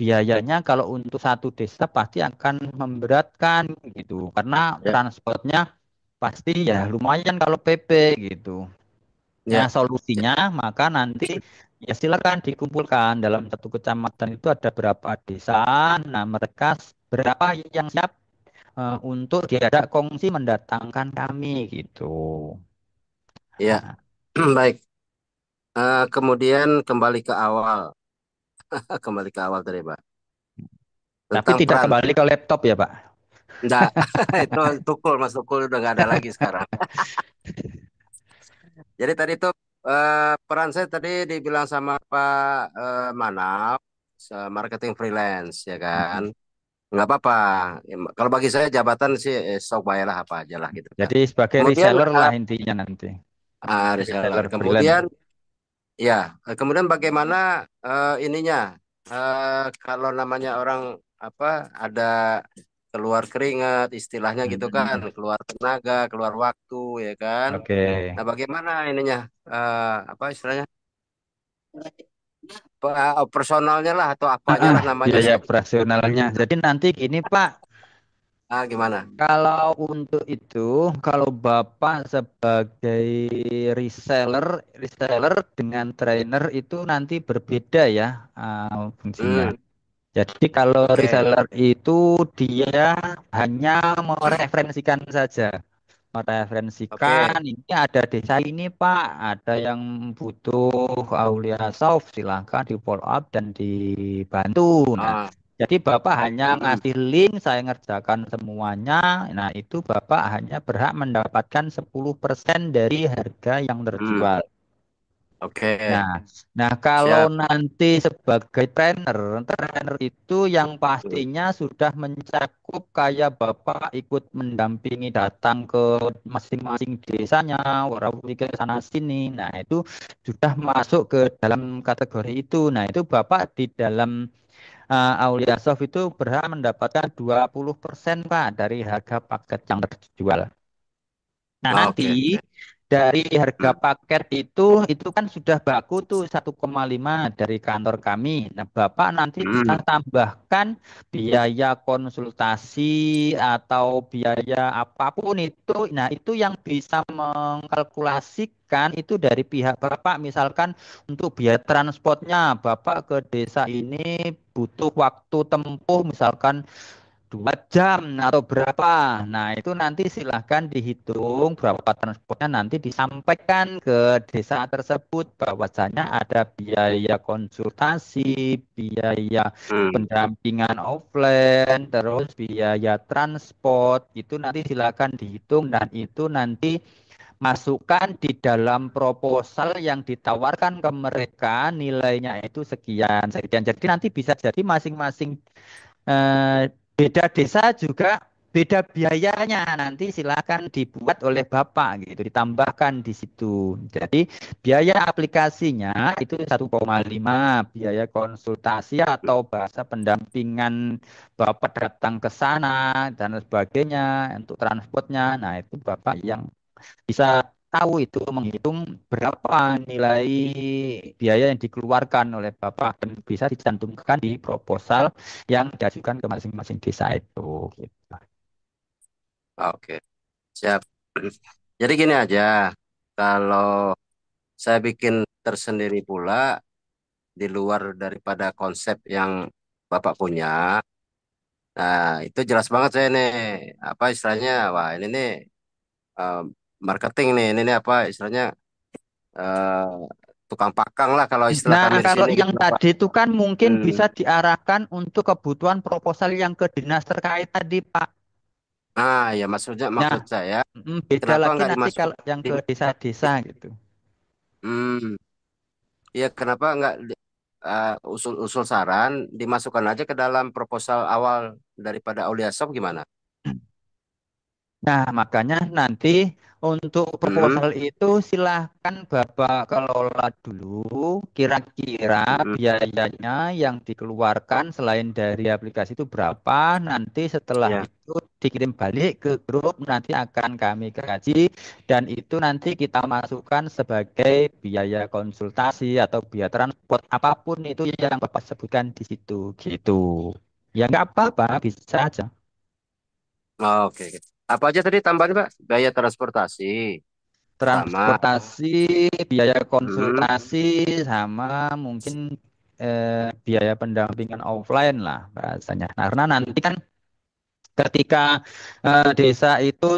A: biayanya kalau untuk satu desa pasti akan memberatkan gitu karena
B: ya,
A: transportnya pasti ya lumayan kalau PP gitu. Nah,
B: ya,
A: solusinya maka nanti ya silakan dikumpulkan dalam satu kecamatan itu ada berapa desa. Nah, mereka berapa yang siap untuk diajak kongsi mendatangkan kami gitu.
B: ya.
A: Nah,
B: Baik. Kemudian kembali ke awal, kembali ke awal tadi, Pak.
A: tapi
B: Tentang
A: tidak
B: peran.
A: kembali ke laptop ya, Pak.
B: Enggak, itu tukul, Mas Tukul udah nggak ada lagi sekarang. Jadi tadi itu peran saya tadi dibilang sama Pak Manap, marketing freelance, ya kan?
A: Mm-mm.
B: Nggak apa-apa. Kalau bagi saya jabatan sih sok bayarlah apa aja lah gitu kan.
A: Jadi sebagai
B: Kemudian
A: reseller lah intinya nanti.
B: reseller.
A: Reseller freelance.
B: Kemudian ya, kemudian bagaimana ininya? Kalau namanya orang apa ada keluar keringat, istilahnya gitu kan,
A: Mm-mm.
B: keluar tenaga, keluar waktu, ya kan?
A: Oke.
B: Nah, bagaimana ininya? Apa istilahnya? Personalnya lah atau apanya lah namanya
A: Biaya
B: saya.
A: operasionalnya. Jadi nanti gini, Pak.
B: Gimana?
A: Kalau untuk itu, kalau Bapak sebagai reseller, reseller dengan trainer itu nanti berbeda ya fungsinya.
B: Hmm,
A: Jadi kalau
B: oke.
A: reseller itu dia hanya mereferensikan saja. Mereferensikan
B: Oke.
A: ini ada desa ini Pak, ada yang butuh Aulia Soft, silahkan di follow up dan dibantu. Nah,
B: Ah,
A: jadi Bapak hanya
B: mm-mm,
A: ngasih link, saya ngerjakan semuanya. Nah, itu Bapak hanya berhak mendapatkan 10% dari harga yang
B: mm,
A: terjual.
B: oke.
A: Nah, nah kalau
B: Siap.
A: nanti sebagai trainer, trainer itu yang
B: Mm,
A: pastinya sudah mencakup kayak Bapak ikut mendampingi datang ke masing-masing desanya, warawiri ke sana sini. Nah, itu sudah masuk ke dalam kategori itu. Nah, itu Bapak di dalam Aulia Soft itu berhak mendapatkan 20% Pak dari harga paket yang terjual. Nah, nanti
B: oke, oke.
A: dari harga
B: Mm,
A: paket itu kan sudah baku tuh 1,5 dari kantor kami. Nah, Bapak nanti bisa
B: mm,
A: tambahkan biaya konsultasi atau biaya apapun itu. Nah, itu yang bisa mengkalkulasikan itu dari pihak Bapak. Misalkan untuk biaya transportnya, Bapak ke desa ini butuh waktu tempuh misalkan 2 jam atau berapa. Nah, itu nanti silahkan dihitung berapa transportnya nanti disampaikan ke desa tersebut bahwasanya ada biaya konsultasi, biaya
B: mm.
A: pendampingan offline, terus biaya transport. Itu nanti silahkan dihitung dan itu nanti masukkan di dalam proposal yang ditawarkan ke mereka nilainya itu sekian sekian. Jadi nanti bisa jadi masing-masing beda desa juga beda biayanya nanti silakan dibuat oleh Bapak gitu ditambahkan di situ. Jadi biaya aplikasinya itu 1,5 biaya konsultasi atau bahasa pendampingan Bapak datang ke sana dan sebagainya untuk transportnya. Nah, itu Bapak yang bisa tahu itu menghitung berapa nilai biaya yang dikeluarkan oleh Bapak dan bisa dicantumkan di proposal yang diajukan ke masing-masing desa itu. Gitu.
B: Oke, siap. Jadi gini aja, kalau saya bikin tersendiri pula di luar daripada konsep yang Bapak punya, nah itu jelas banget saya nih, apa istilahnya, wah ini nih eh, marketing nih, ini nih apa istilahnya eh, tukang pakang lah kalau istilah
A: Nah,
B: kami di
A: kalau
B: sini
A: yang
B: gitu Pak.
A: tadi itu kan mungkin
B: Hmm.
A: bisa diarahkan untuk kebutuhan proposal yang ke dinas terkait tadi, Pak.
B: Ya maksudnya
A: Nah,
B: maksud saya
A: beda
B: kenapa
A: lagi
B: nggak
A: nanti
B: dimasuk
A: kalau yang
B: di
A: ke desa-desa gitu.
B: hmm, ya kenapa nggak usul-usul saran dimasukkan aja ke dalam proposal awal daripada Aulia Shop gimana?
A: Nah, makanya nanti untuk
B: Hmm,
A: proposal itu silahkan Bapak kelola dulu. Kira-kira
B: hmm,
A: biayanya yang dikeluarkan selain dari aplikasi itu berapa. Nanti setelah
B: ya.
A: itu dikirim balik ke grup, nanti akan kami kaji. Dan itu nanti kita masukkan sebagai biaya konsultasi atau biaya transport. Apapun itu yang Bapak sebutkan di situ. Gitu. Ya nggak apa-apa, bisa aja.
B: Oke, oke. Apa aja tadi tambahan Pak? Biaya transportasi sama
A: Transportasi, biaya
B: hmm,
A: konsultasi, sama mungkin biaya pendampingan offline lah bahasanya. Nah, karena nanti kan ketika desa itu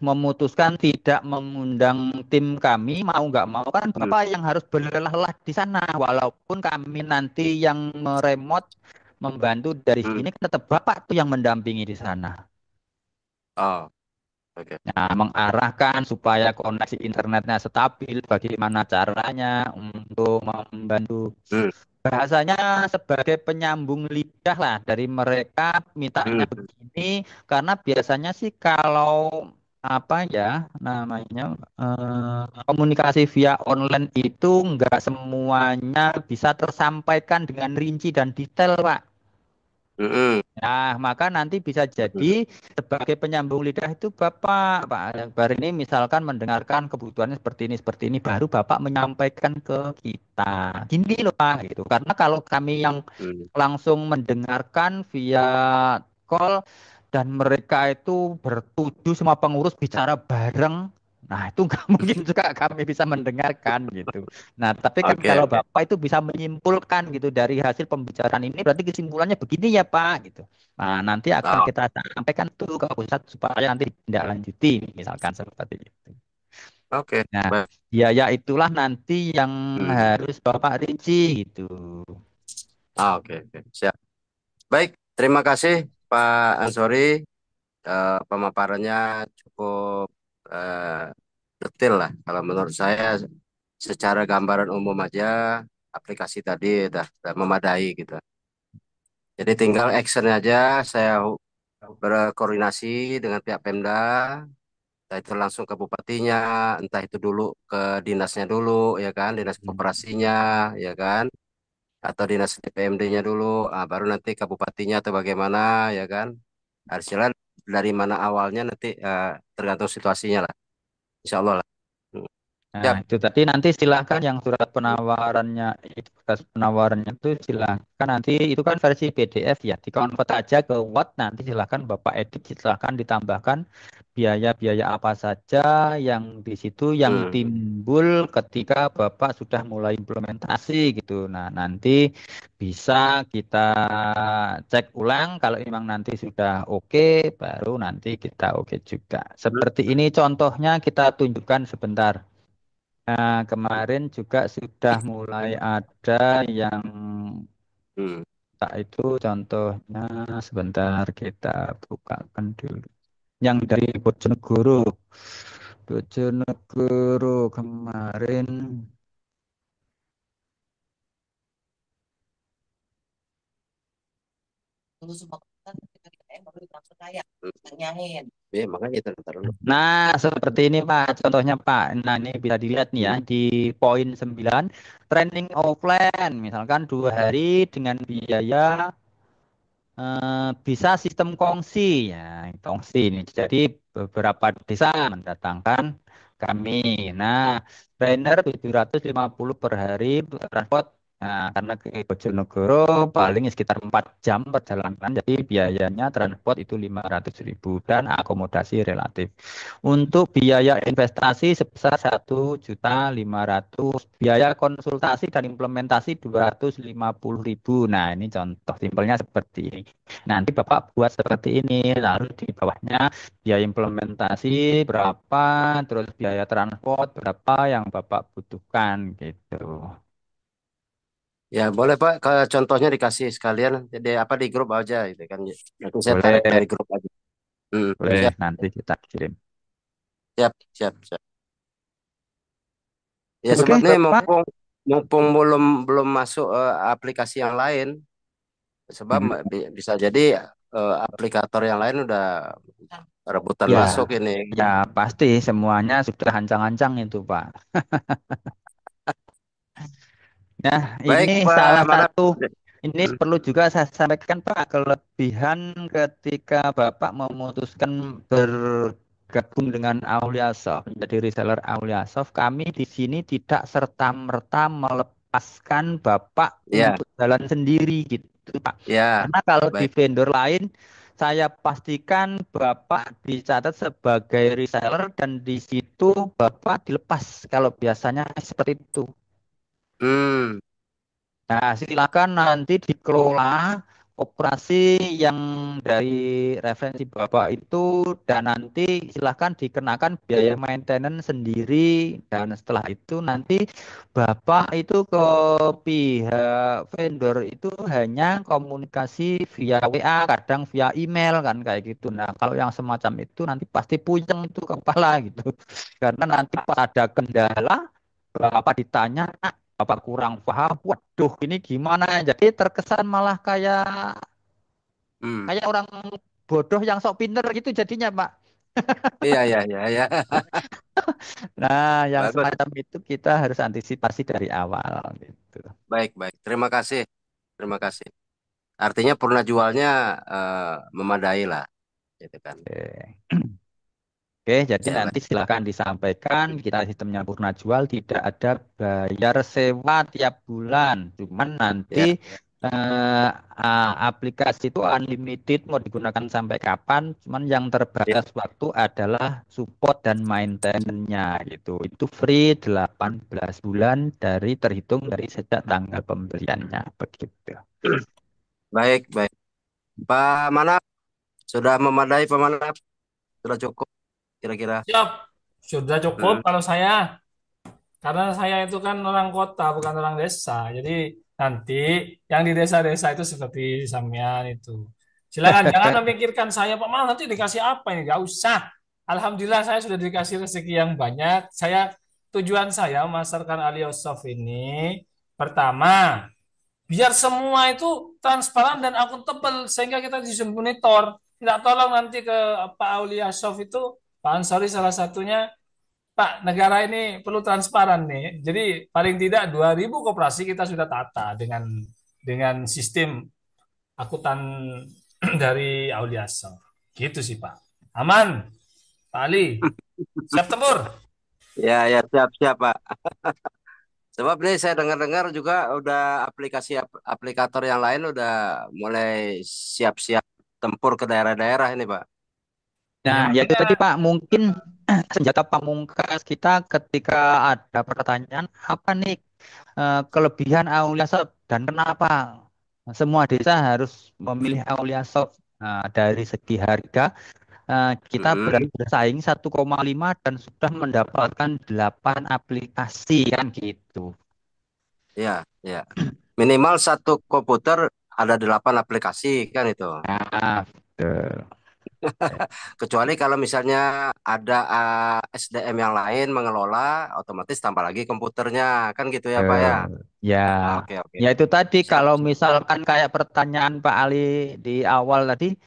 A: memutuskan tidak mengundang tim kami, mau nggak mau kan
B: hmm.
A: Bapak yang harus berlelah-lelah di sana. Walaupun kami nanti yang meremot membantu dari
B: Hmm.
A: sini, tetap Bapak tuh yang mendampingi di sana.
B: Oh, oke.
A: Nah, mengarahkan supaya koneksi internetnya stabil, bagaimana caranya untuk membantu
B: Hmm,
A: bahasanya sebagai penyambung lidah lah dari mereka mintanya
B: hmm,
A: begini, karena biasanya sih kalau apa ya namanya komunikasi via online itu nggak semuanya bisa tersampaikan dengan rinci dan detail, Pak.
B: hmm, hmm,
A: Nah, maka nanti bisa jadi
B: hmm.
A: sebagai penyambung lidah itu Pak Akbar ini misalkan mendengarkan kebutuhannya seperti ini, baru Bapak menyampaikan ke kita. Gini loh Pak, gitu. Karena kalau kami yang
B: Hmm.
A: langsung mendengarkan via call dan mereka itu bertujuh semua pengurus bicara bareng, nah itu nggak mungkin juga kami bisa mendengarkan gitu. Nah, tapi kan
B: Oke,
A: kalau
B: oke.
A: Bapak itu bisa menyimpulkan gitu dari hasil pembicaraan ini, berarti kesimpulannya begini ya Pak gitu. Nah, nanti akan
B: Oh,
A: kita sampaikan tuh ke pusat supaya nanti ditindaklanjuti, misalkan seperti itu.
B: oke.
A: Nah,
B: Baik.
A: biaya itulah nanti yang
B: Hmm.
A: harus Bapak rinci gitu.
B: Oke, oke. Siap. Baik, terima kasih Pak Ansori. Pemaparannya cukup eh, detail lah. Kalau menurut saya, secara gambaran umum aja, aplikasi tadi udah memadai gitu. Jadi tinggal action aja, saya berkoordinasi dengan pihak Pemda, entah itu langsung ke bupatinya, entah itu dulu ke dinasnya dulu, ya kan, dinas koperasinya, ya kan, atau dinas DPMD-nya dulu, baru nanti ke bupatinya atau bagaimana, ya kan. Hasilnya dari mana awalnya nanti tergantung situasinya lah, insya Allah lah. Hmm.
A: Nah,
B: Siap.
A: itu tadi nanti silahkan yang surat penawarannya itu surat penawarannya itu silahkan nanti itu kan versi PDF ya, dikonvert aja ke Word nanti silahkan Bapak edit silahkan ditambahkan biaya-biaya apa saja yang di situ yang
B: Hmm.
A: timbul ketika Bapak sudah mulai implementasi gitu. Nah, nanti bisa kita cek ulang kalau memang nanti sudah oke baru nanti kita oke juga.
B: Hmm.
A: Seperti ini contohnya kita tunjukkan sebentar. Nah, kemarin juga sudah mulai ada yang
B: Hmm.
A: tak itu contohnya sebentar kita bukakan dulu. Yang dari Bojonegoro. Bojonegoro kemarin.
B: Makanya itu ntar dulu.
A: Nah, seperti ini Pak, contohnya Pak. Nah, ini bisa dilihat nih ya
B: Hmm.
A: di poin 9 training offline misalkan 2 hari dengan biaya bisa sistem kongsi ya, kongsi ini. Jadi beberapa desa mendatangkan kami. Nah, trainer 750 per hari untuk transport. Nah, karena ke Bojonegoro paling sekitar 4 jam perjalanan, jadi biayanya transport itu 500.000 dan akomodasi relatif. Untuk biaya investasi sebesar 1.500.000, biaya konsultasi dan implementasi 250.000. Nah, ini contoh simpelnya seperti ini. Nanti Bapak buat seperti ini, lalu di bawahnya biaya implementasi berapa, terus biaya transport berapa yang Bapak butuhkan gitu.
B: Ya boleh Pak, kalau contohnya dikasih sekalian, jadi apa di grup aja gitu kan. Nanti saya tarik
A: Boleh,
B: dari grup aja. Hmm.
A: boleh
B: Siap,
A: nanti kita kirim.
B: siap, siap, siap. Ya
A: Oke,
B: sebab nih
A: Bapak.
B: mumpung mumpung belum belum masuk aplikasi yang lain, sebab
A: Hmm.
B: bisa jadi aplikator yang lain udah rebutan
A: Ya,
B: masuk ini.
A: ya pasti semuanya sudah ancang-ancang itu, Pak. Nah, ini
B: Baik, Pak
A: salah
B: Manap.
A: satu, ini perlu juga saya sampaikan Pak, kelebihan ketika Bapak memutuskan bergabung dengan Aulia Soft, menjadi reseller Aulia Soft, kami di sini tidak serta-merta melepaskan Bapak
B: Ya,
A: untuk jalan sendiri gitu Pak.
B: ya,
A: Karena kalau di
B: baik.
A: vendor lain, saya pastikan Bapak dicatat sebagai reseller dan di situ Bapak dilepas kalau biasanya seperti itu.
B: Hmm,
A: Nah, silakan nanti dikelola operasi yang dari referensi Bapak itu dan nanti silakan dikenakan biaya maintenance sendiri dan setelah itu nanti Bapak itu ke pihak vendor itu hanya komunikasi via WA, kadang via email kan kayak gitu. Nah, kalau yang semacam itu nanti pasti puyeng itu kepala gitu. Karena nanti pas ada kendala Bapak ditanya Bapak kurang paham, waduh ini gimana? Jadi terkesan malah kayak
B: hmm.
A: kayak orang bodoh yang sok pinter gitu jadinya, Pak.
B: Iya, iya, iya, iya.
A: Nah, yang
B: Bagus.
A: semacam itu kita harus antisipasi dari awal gitu.
B: Baik, baik. Terima kasih. Terima kasih. Artinya purna jualnya memadai lah, gitu kan.
A: Oke. Oke, jadi
B: Siap.
A: nanti silakan disampaikan kita sistemnya purna jual tidak ada bayar sewa tiap bulan. Cuman nanti
B: Ya,
A: aplikasi itu unlimited mau digunakan sampai kapan. Cuman yang
B: ya.
A: terbatas waktu adalah support dan maintenance-nya gitu. Itu free 18 bulan dari terhitung dari sejak tanggal pembeliannya begitu.
B: Baik, baik. Pak Manap, sudah memadai Pak Manap? Sudah cukup kira-kira?
C: Siap, sudah cukup
B: Hmm.
C: kalau saya. Karena saya itu kan orang kota, bukan orang desa. Jadi nanti yang di desa-desa itu seperti sampean itu. Silakan, jangan memikirkan saya, Pak Mal, nanti dikasih apa ini? Gak usah. Alhamdulillah saya sudah dikasih rezeki yang banyak. Tujuan saya memasarkan Aliosoft ini, pertama, biar semua itu transparan dan akuntabel sehingga kita bisa monitor. Tidak tolong nanti ke Pak Aulia Soft itu, Pak Ansori salah satunya, Pak, negara ini perlu transparan nih. Jadi paling tidak 2.000 koperasi kita sudah tata dengan sistem akuntan dari Auliasa. Gitu sih, Pak. Aman, Pak Ali. Siap tempur.
B: Ya, ya, siap, siap, Pak. Sebab nih saya dengar-dengar juga udah aplikasi aplikator yang lain udah mulai siap-siap tempur ke daerah-daerah ini, Pak.
A: Nah,
C: Yang
A: ya itu
C: penting
A: tadi Pak, mungkin senjata pamungkas kita ketika ada pertanyaan apa nih kelebihan Aulia Shop dan kenapa semua desa harus memilih Aulia Shop. Nah, dari segi harga kita berani
B: Mm-mm.
A: bersaing 1,5 dan sudah mendapatkan 8 aplikasi kan gitu.
B: Ya, ya. Minimal satu komputer ada 8 aplikasi kan itu.
A: Nah, betul.
B: Kecuali kalau misalnya ada SDM yang lain mengelola, otomatis tambah lagi komputernya kan gitu ya, Pak ya.
A: Ya,
B: Oke, oke.
A: ya itu tadi
B: Siap,
A: kalau
B: siap.
A: misalkan kayak pertanyaan Pak Ali di awal tadi,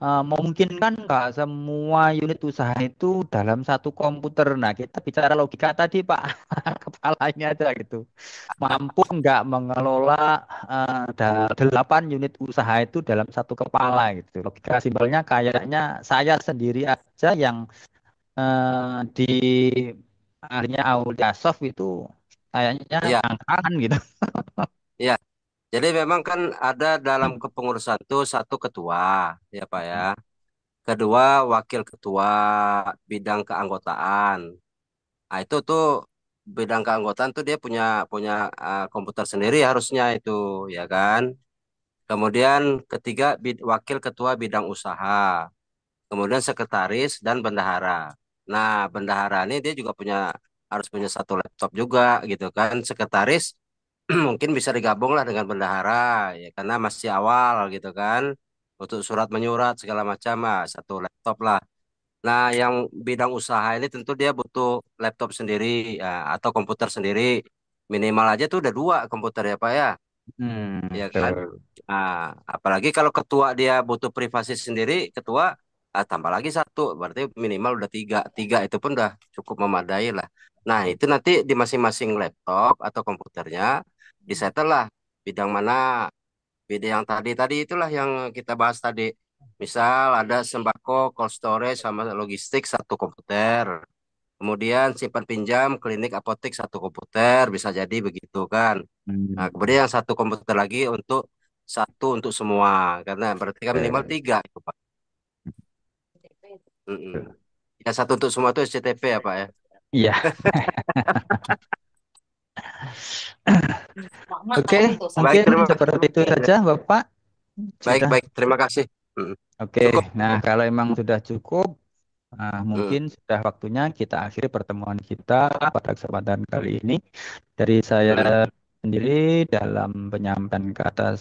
A: mungkin kan nggak semua unit usaha itu dalam satu komputer. Nah, kita bicara logika tadi Pak, kepalanya aja gitu. Mampu nggak mengelola 8 unit usaha itu dalam satu kepala gitu. Logika simpelnya kayaknya saya sendiri aja yang di akhirnya Aulia Soft itu kayaknya
B: Iya,
A: angkangan gitu.
B: iya. Jadi memang kan ada dalam kepengurusan itu satu ketua, ya Pak ya. Kedua wakil ketua bidang keanggotaan. Nah, itu tuh bidang keanggotaan tuh dia punya punya komputer sendiri harusnya itu, ya kan. Kemudian ketiga wakil ketua bidang usaha. Kemudian sekretaris dan bendahara. Nah, bendahara ini dia juga harus punya satu laptop juga gitu kan. Sekretaris mungkin bisa digabung lah dengan bendahara ya karena masih awal gitu kan. Untuk surat menyurat segala macam satu laptop lah. Nah, yang bidang usaha ini tentu dia butuh laptop sendiri ya, atau komputer sendiri. minimal aja tuh udah 2 komputer ya Pak ya. Ya kan?
A: Betul.
B: Nah, apalagi kalau ketua dia butuh privasi sendiri, ketua tambah lagi 1, berarti minimal udah 3. 3 itu pun udah cukup memadai lah. Nah, itu nanti di masing-masing laptop atau komputernya disetel lah bidang mana, bidang yang tadi itulah yang kita bahas tadi. Misal ada sembako, cold storage sama logistik 1 komputer. Kemudian simpan pinjam, klinik, apotek 1 komputer, bisa jadi begitu kan. Nah,
A: Hmm.
B: kemudian yang 1 komputer lagi untuk semua, karena berarti kan minimal
A: Betul.
B: 3 itu Pak. Mm-mm. Ya 1 untuk semua itu SCTP ya Pak ya.
A: Iya. Oke,
B: Baik,
A: mungkin
B: terima
A: seperti itu saja, Bapak.
B: baik
A: Sudah.
B: baik terima kasih. Mm-mm.
A: Oke,
B: Cukup.
A: nah kalau emang sudah cukup,
B: Mm.
A: mungkin sudah waktunya kita akhiri pertemuan kita pada kesempatan kali ini. Dari saya
B: Mm-mm.
A: sendiri dalam penyampaian kata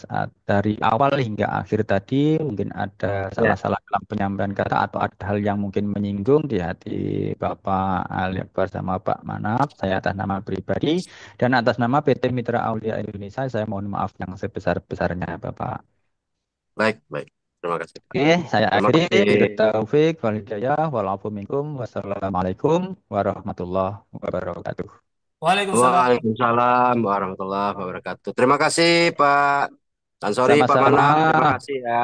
A: dari awal hingga akhir tadi, mungkin ada
B: Ya,
A: salah-salah dalam penyampaian kata atau ada hal yang mungkin menyinggung di hati Bapak Ali Akbar sama Pak Manap. Saya atas nama pribadi dan atas nama PT Mitra Aulia Indonesia, saya mohon maaf yang sebesar-besarnya, Bapak.
B: baik baik. Terima kasih Pak.
A: Oke, saya
B: Terima
A: akhiri.
B: kasih.
A: Billahi taufik wal hidayah. Walafu minkum. Wassalamualaikum warahmatullahi wabarakatuh.
C: Waalaikumsalam.
B: Waalaikumsalam warahmatullahi wabarakatuh. Terima kasih Pak Ansori, Pak
A: Sama-sama.
B: Manap. Terima kasih ya.